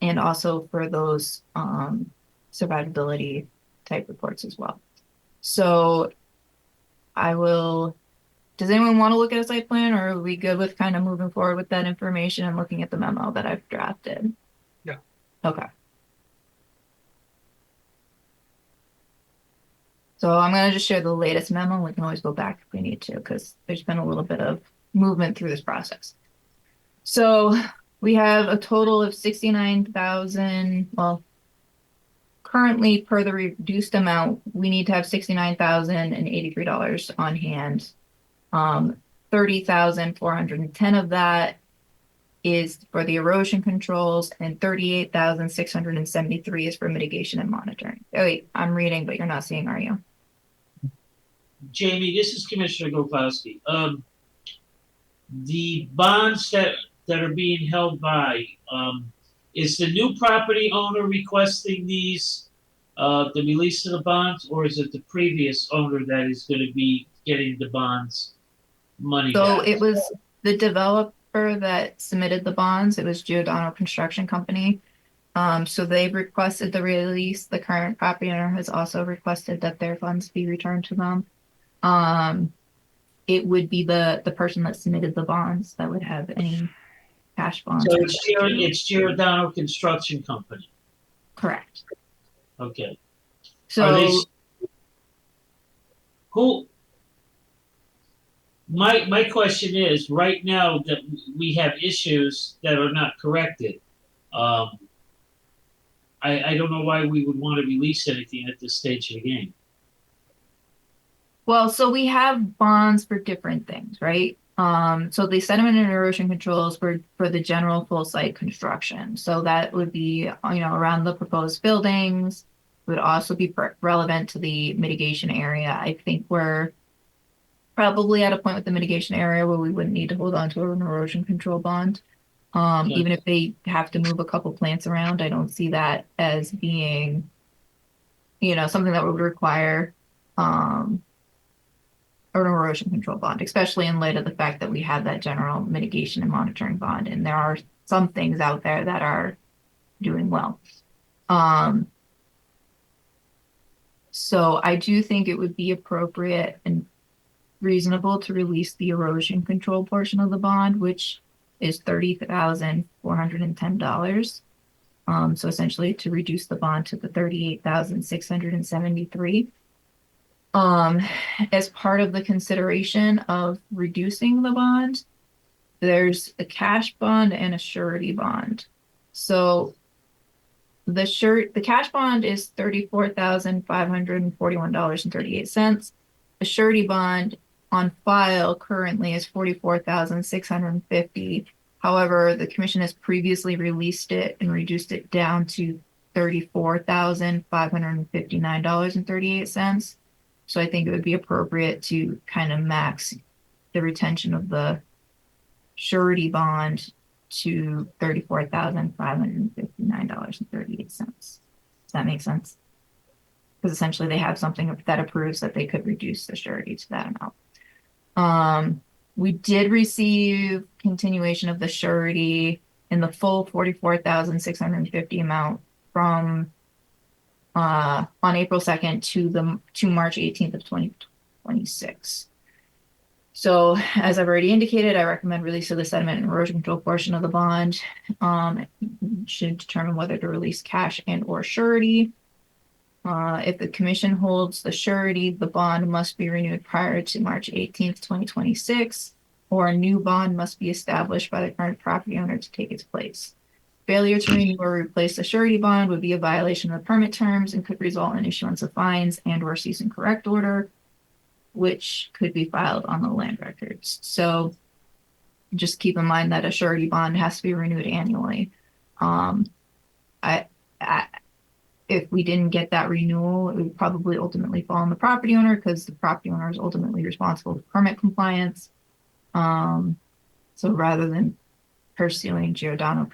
and also for those survivability type reports as well. So does anyone want to look at a site plan, or are we good with kind of moving forward with that information and looking at the memo that I've drafted? Yeah. Okay. So I'm going to just share the latest memo. We can always go back if we need to, because there's been a little bit of movement through this process. So we have a total of 69,000. Well, currently per the reduced amount, we need to have $69,083 on hand. 30,410 of that is for the erosion controls, and 38,673 is for mitigation and monitoring. Oh, wait, I'm reading, but you're not seeing, are you? Jamie, this is Commissioner Gopowski. The bonds that are being held by, is the new property owner requesting these, the release of the bonds, or is it the previous owner that is going to be getting the bonds money So back? it was the developer that submitted the bonds. It was Giordano Construction Company. So they've requested the release. The current property owner has also requested that their funds be returned to them. It would be the person that submitted the bonds that would have any cash bonds. So it's Giordano Construction Company. Correct. Okay. So my question is, right now that we have issues that are not corrected, I don't know why we would want to release anything at this stage of the game. Well, so we have bonds for different things, right? So the sediment and erosion controls for the general full site construction. So that would be, around the proposed buildings, would also be relevant to the mitigation area. I think we're probably at a point with the mitigation area where we wouldn't need to hold on to an erosion control bond. Okay. Even if they have to move a couple plants around, I don't see that as being, something that would require, an erosion control bond, especially in light of the fact that we have that general mitigation and monitoring bond, and there are some things out there that are doing well. So I do think it would be appropriate and reasonable to release the erosion control portion of the bond, which is $30,410. So essentially to reduce the bond to the 38,673. As part of the consideration of reducing the bond, there's a cash bond and a surety bond. So The cash bond is $34,541.38. The surety bond on file currently is $44,650. However, the commission has previously released it and reduced it down to $34,559.38. So I think it would be appropriate to kind of max the retention of the surety bond to $34,559.38. Does that make sense? Because essentially they have something that approves that they could reduce the surety to that amount. We did receive continuation of the surety in the full $44,650 amount from on April 2nd to March 18th of 2026. So as I've already indicated, I recommend release of the sediment and erosion control portion of the bond. Should determine whether to release cash and or surety. If the commission holds the surety, the bond must be renewed prior to March 18th, 2026, or a new bond must be established by the current property owner to take its place. Failure to renew or replace the surety bond would be a violation of the permit terms and could result in issuance of fines and or cease and correct order, which could be filed on the land records. So just keep in mind that a surety bond has to be renewed annually. If we didn't get that renewal, it would probably ultimately fall on the property owner because the property owner is ultimately responsible for permit compliance. So rather than pursuing Giordano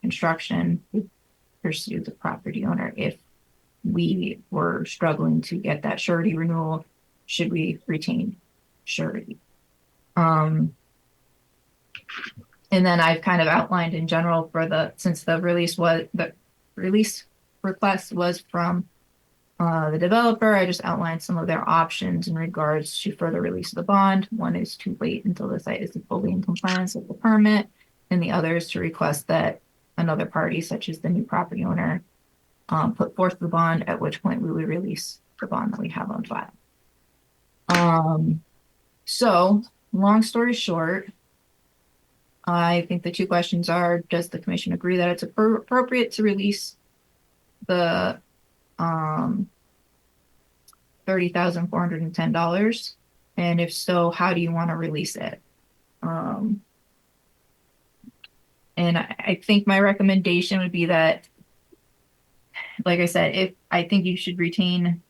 construction, we pursue the property owner if we were struggling to get that surety renewal. Should we retain surety? And then I've kind of outlined in general for since the release request was from the developer, I just outlined some of their options in regards to further release of the bond. One is to wait until the site is fully in compliance with the permit, and the other is to request that another party, such as the new property owner, put forth the bond, at which point we would release the bond that we have on file. So long story short, I think the two questions are, does the commission agree that it's appropriate to release the $30,410? And if so, how do you want to release it? And I think my recommendation would be that, like I said, I think you should retain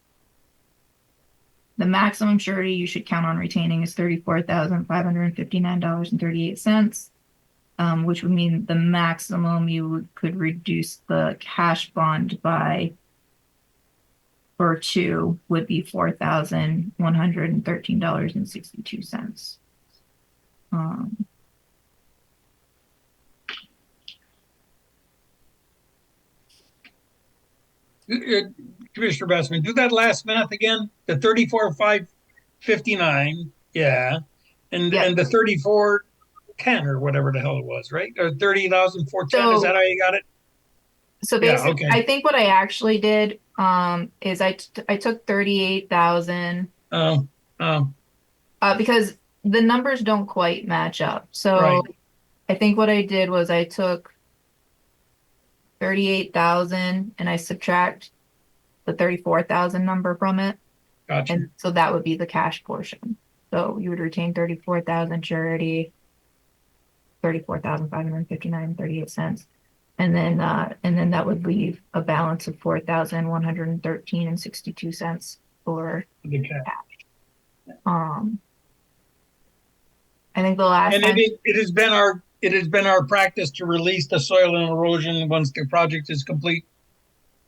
the maximum surety you should count on retaining is $34,559.38, which would mean the maximum you could reduce the cash bond by for two would be $4,113.62. Commissioner Bestman, do that last math again. The 34,559, yeah, and the 34,10 or whatever the hell it was, right? Or 30,410. Is that how you got it? So basically, okay. I think what I actually did is I took 38,000. Because the numbers don't quite match up. So right. I think what I did was I took 38,000 and I subtract the 34,000 number from it. Gotcha. And so that would be the cash portion. So you would retain 34,000 surety, 34,559.38. And then that would leave a balance of 4,113.62 for the cash. I think the last and time it has been our practice to release the soil and erosion once the project is complete.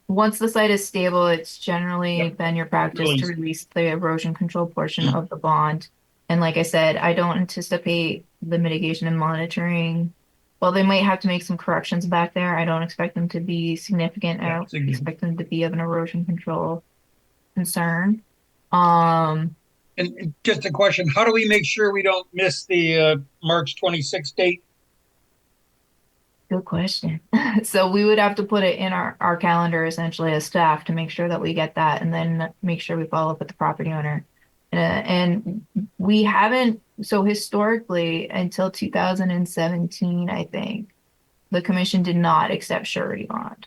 Once the site is stable, it's generally been your practice to release the erosion control portion of the bond. And like I said, I don't anticipate the mitigation and monitoring. Well, they might have to make some corrections back there. I don't expect them to be significant. I don't expect them to be of an erosion control concern. And just a question, how do we make sure we don't miss the March 26th date? Good question. So we would have to put it in our calendar essentially as staff to make sure that we get that and then make sure we follow up with the property owner. And we haven't, so historically until 2017, I think, the commission did not accept surety bond.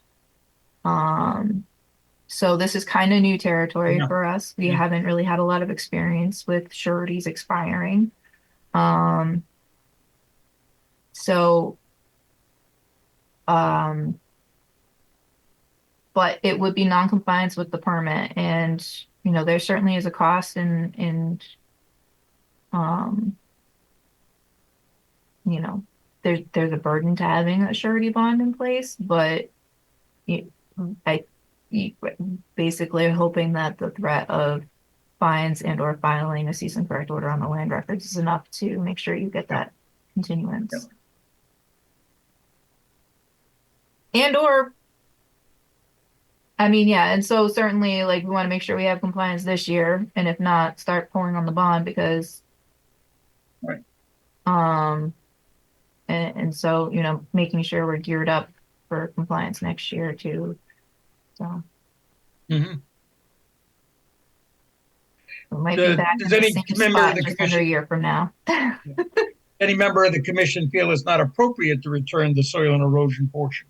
So this is kind of new territory Yeah. for us. We Yeah. haven't really had a lot of experience with sureties expiring. So, um, but it would be non-compliance with the permit, and there certainly is a cost um, you know, there's a burden to having a surety bond in place, but you, I basically hoping that the threat of fines and or filing a cease and correct order on the land records is enough to make sure you get that continuance. And or I mean, yeah, and so certainly like we want to make sure we have compliance this year, and if not, start pulling on the bond because Right. And so making sure we're geared up for compliance next year too. So Mhm. we might be back Does in the any same member of spot the just under a commission, year from now. any member of the commission feel it's not appropriate to return the soil and erosion portion?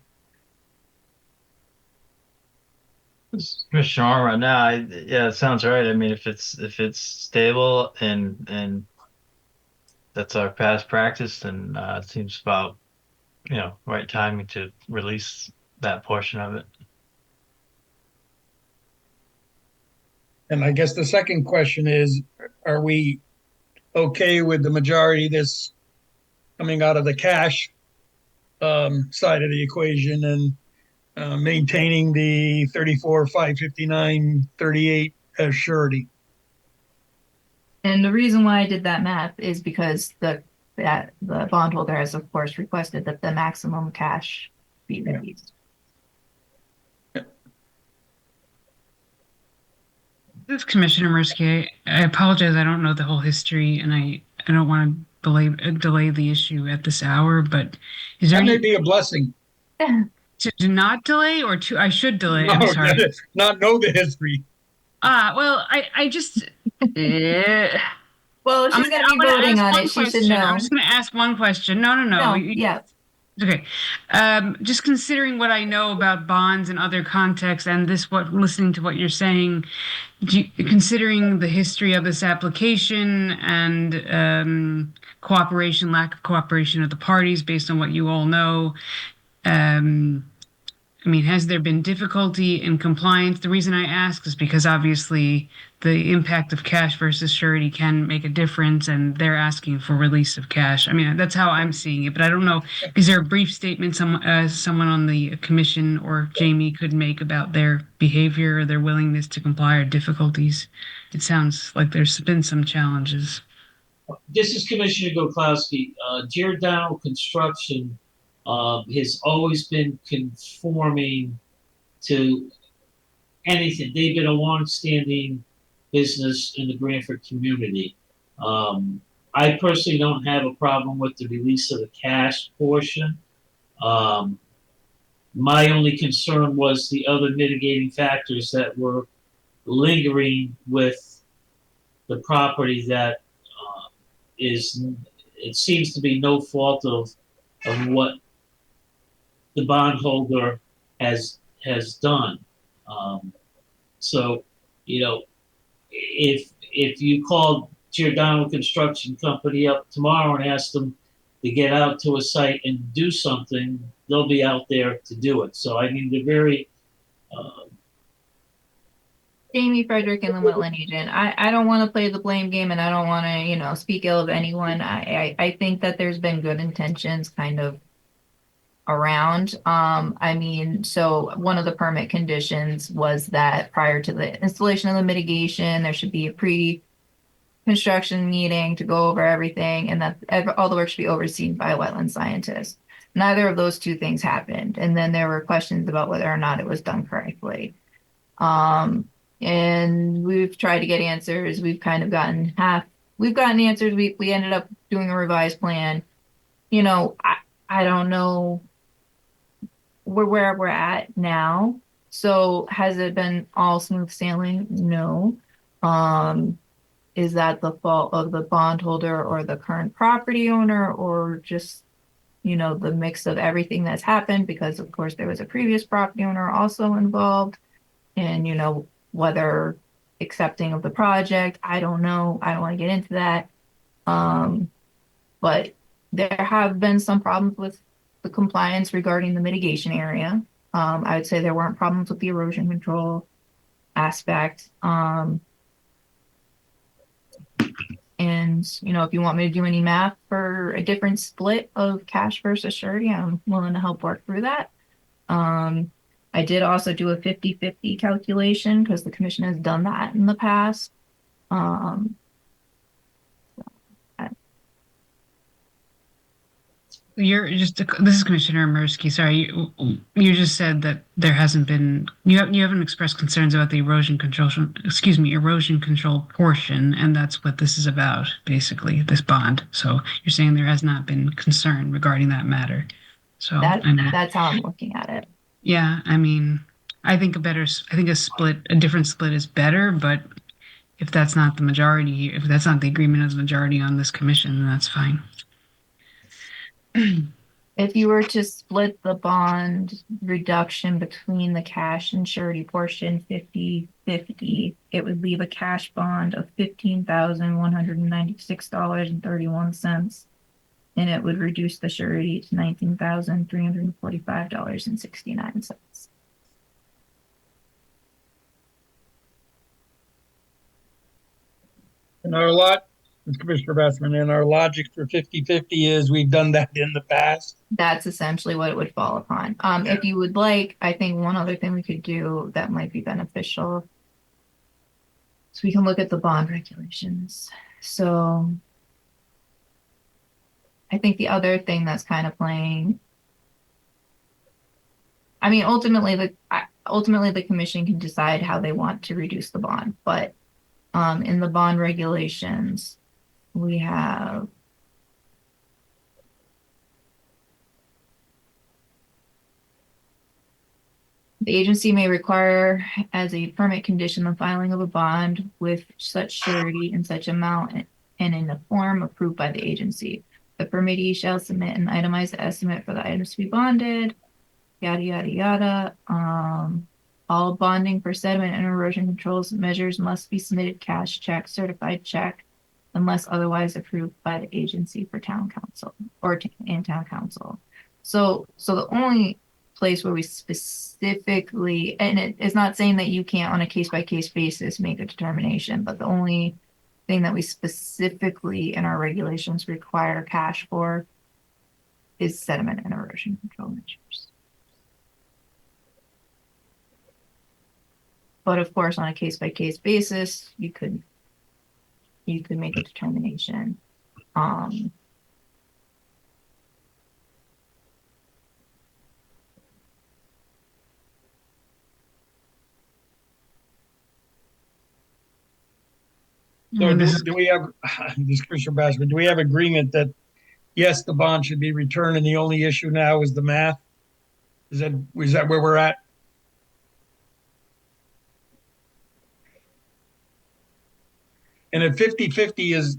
Commissioner Armour, no, yeah, it sounds right. I mean, if it's stable and that's our past practice, then it seems about right timing to release that portion of it. And I guess the second question is, are we okay with the majority that's coming out of the cash side of the equation and maintaining the 34, 559, 38 as surety? And the reason why I did that math is because the bondholder has of course requested that the maximum cash be released. This is Commissioner Murski. I apologize. I don't know the whole history, and I don't want to delay the issue at this hour. But is there That may any be a blessing. to not delay or to I should delay? I'm No, sorry. not know the history. Well, I just. Well, if she's going to be I'm gonna voting ask on one it, she should question. I'm know. just going to ask one question. No, no, no. No, yeah. Okay. Just considering what I know about bonds and other contexts, and listening to what you're saying, considering the history of this application and lack of cooperation of the parties, based on what you all know, I mean, has there been difficulty in compliance? The reason I ask is because obviously the impact of cash versus surety can make a difference, and they're asking for release of cash. I mean, that's how I'm seeing it, but I don't know. Is there a brief statement someone on the commission or Jamie could make about their behavior or their willingness to comply or difficulties? It sounds like there's been some challenges. This is Commissioner Goklowski. Giordano Construction has always been conforming to anything. They've been a long-standing business in the Branford community. I personally don't have a problem with the release of the cash portion. My only concern was the other mitigating factors that were lingering with the property that it seems to be no fault of what the bondholder has done. So, if you called Giordano Construction Company up tomorrow and asked them to get out to a site and do something, they'll be out there to do it. So, I mean, they're very Jamie Frederick and the wetland agent. I don't want to play the blame game, and I don't want to, speak ill of anyone. I think that there's been good intentions kind of around. I mean, so one of the permit conditions was that prior to the installation of the mitigation, there should be a pre-construction meeting to go over everything, and that all the work should be overseen by a wetland scientist. Neither of those two things happened. And then there were questions about whether or not it was done correctly. And we've tried to get answers. We've kind of gotten we've gotten answers. We ended up doing a revised plan. I don't know where we're at now. So has it been all smooth sailing? No. Is that the fault of the bondholder or the current property owner, or just, the mix of everything that's happened, because of course there was a previous property owner also involved, and whether accepting of the project, I don't know. I don't want to get into that. But there have been some problems with the compliance regarding the mitigation area. I would say there weren't problems with the erosion control aspect. And, if you want me to do any math for a different split of cash versus surety, I'm willing to help work through that. I did also do a 50-50 calculation because the commission has done that in the past. This is Commissioner Mirsky. Sorry, you just said that there hasn't been, you haven't expressed concerns about the erosion control portion, and that's what this is about, basically, this bond. So you're saying there has not been concern regarding that matter. So that's how I'm looking at it. Yeah, I mean, I think a different split is better, but if that's not the majority, if that's not the agreement of the majority on this commission, then that's fine. If you were to split the bond reduction between the cash and surety portion 50-50, it would leave a cash bond of $15,196.31, and it would reduce the surety to $19,345.69. And Commissioner Bassman, and our logic for 50-50 is we've done that in the past. That's essentially what it would fall upon. If you would like, I think one other thing we could do that might be beneficial. So we can look at the bond regulations. So I think the other thing that's kind of playing, I mean, ultimately the commission can decide how they want to reduce the bond, but in the bond regulations, we have the agency may require as a permit condition the filing of a bond with such surety in such amount and in a form approved by the agency. The permittee shall submit an itemized estimate for the items to be bonded, yada, yada, yada. All bonding for sediment and erosion controls measures must be submitted cash check, certified check, unless otherwise approved by the agency for town council in town council. So the only place where we specifically, and it's not saying that you can't on a case-by-case basis make a determination, but the only thing that we specifically in our regulations require cash for is sediment and erosion control measures. But of course, on a case-by-case basis, you could make a determination. So do we have, this Commissioner Bassman, do we have agreement that yes, the bond should be returned and the only issue now is the math? Is that where we're at? And if 50-50 has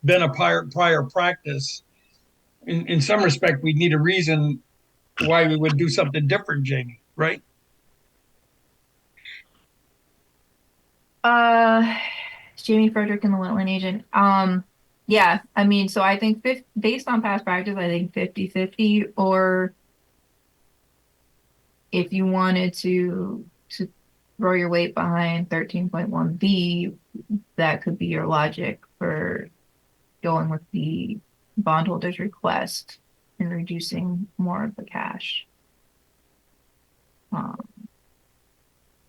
been a prior practice, in some respect, we need a reason why we would do something different, Jamie, right? Jamie Frederick and the wetland agent. Yeah, I mean, so I think based on past practice, I think 50-50, or if you wanted to throw your weight behind 13.1B, that could be your logic for going with the bondholder's request and reducing more of the cash than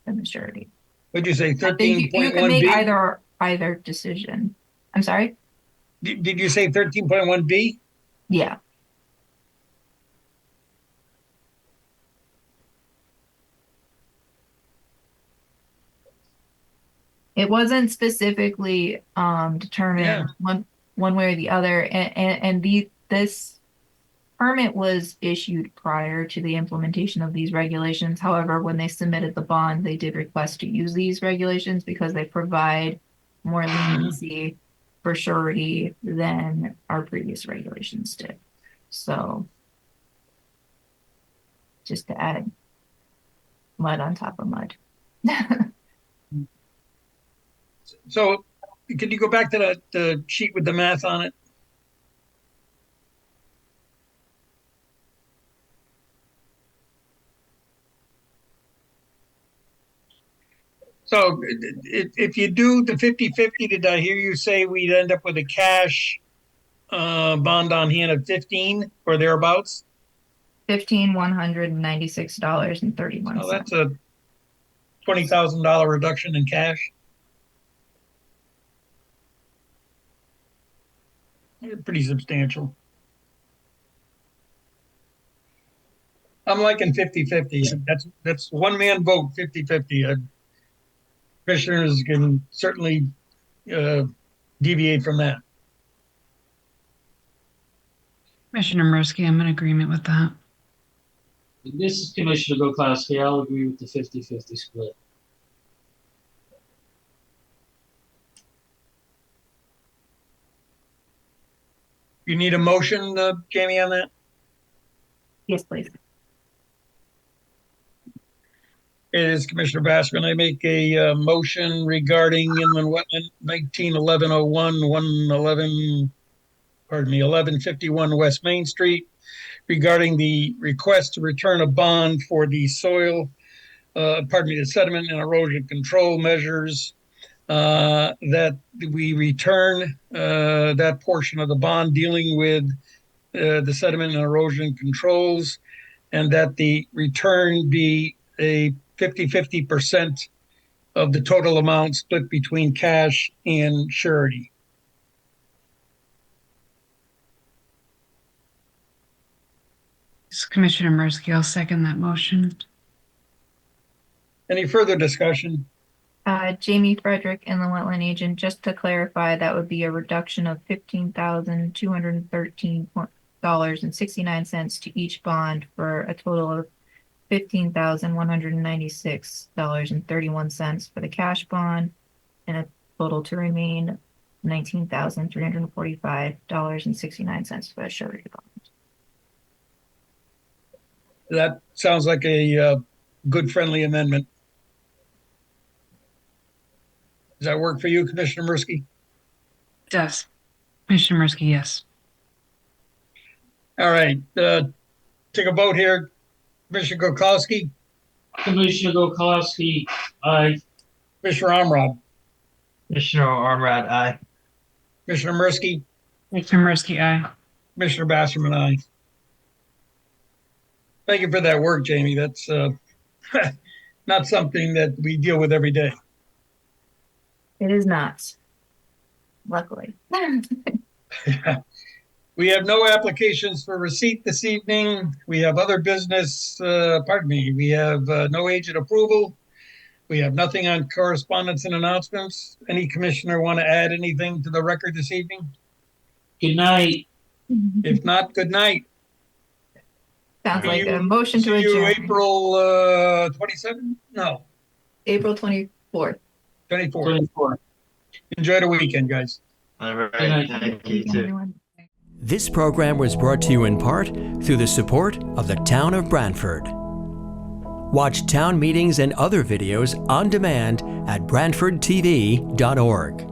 the surety. Would you say 13.1B? You can make either decision. I'm sorry? Did you say 13.1B? Yeah. It wasn't specifically determined one way or the other, and this permit was issued prior to the implementation of these regulations. However, when they submitted the bond, they did request to use these regulations because they provide more leniency for surety than our previous regulations did. So just to add mud on top of mud. So can you go back to the sheet with the math on it? So if you do the 50-50, did I hear you say we'd end up with a cash bond on hand of 15 or thereabouts? $1,196.31. So that's a $20,000 reduction in cash. Pretty substantial. I'm liking 50-50. That's one man vote, 50-50. Commissioners can certainly deviate from that. Commissioner Murski, I'm in agreement with that. This is Commissioner Gokowski. I'll agree with the 50-50 split. You need a motion, Jamie, on that? Yes, please. It is Commissioner Bassman. I make a motion regarding inland wetland 1151 West Main Street regarding the request to return a bond for the the sediment and erosion control measures, that we return that portion of the bond dealing with the sediment and erosion controls, and that the return be a 50-50% of the total amount split between cash and surety. This is Commissioner Murski. I'll second that motion. Any further discussion? Jamie Frederick, inland wetland agent, just to clarify, that would be a reduction of $15,213.69 to each bond for a total of $15,196.31 for the cash bond, and a total to remain $19,345.69 for a surety bond. That sounds like a good, friendly amendment. Does that work for you, Commissioner Murski? It does. Commissioner Murski, yes. All right. Take a vote here. Commissioner Gokowski? Commissioner Gokowski, aye. Commissioner Armrod? Commissioner Armrad, aye. Commissioner Murski? Commissioner Murski, aye. Commissioner Basserman, aye. Thank you for that work, Jamie. That's not something that we deal with every day. It is not. Luckily. We have no applications for receipt this evening. We have other business, we have no agent approval. We have nothing on correspondence and announcements. Any commissioner want to add anything to the record this evening? Good night. If not, good night. Sounds like a motion to See you adjourn. April 27th? No, April 24th. 24th. Enjoy the weekend, guys. All right, Good night. thank you too. Everyone. This program was brought to you in part through the support of the Town of Branford. Watch town meetings and other videos on demand at BranfordTV.org.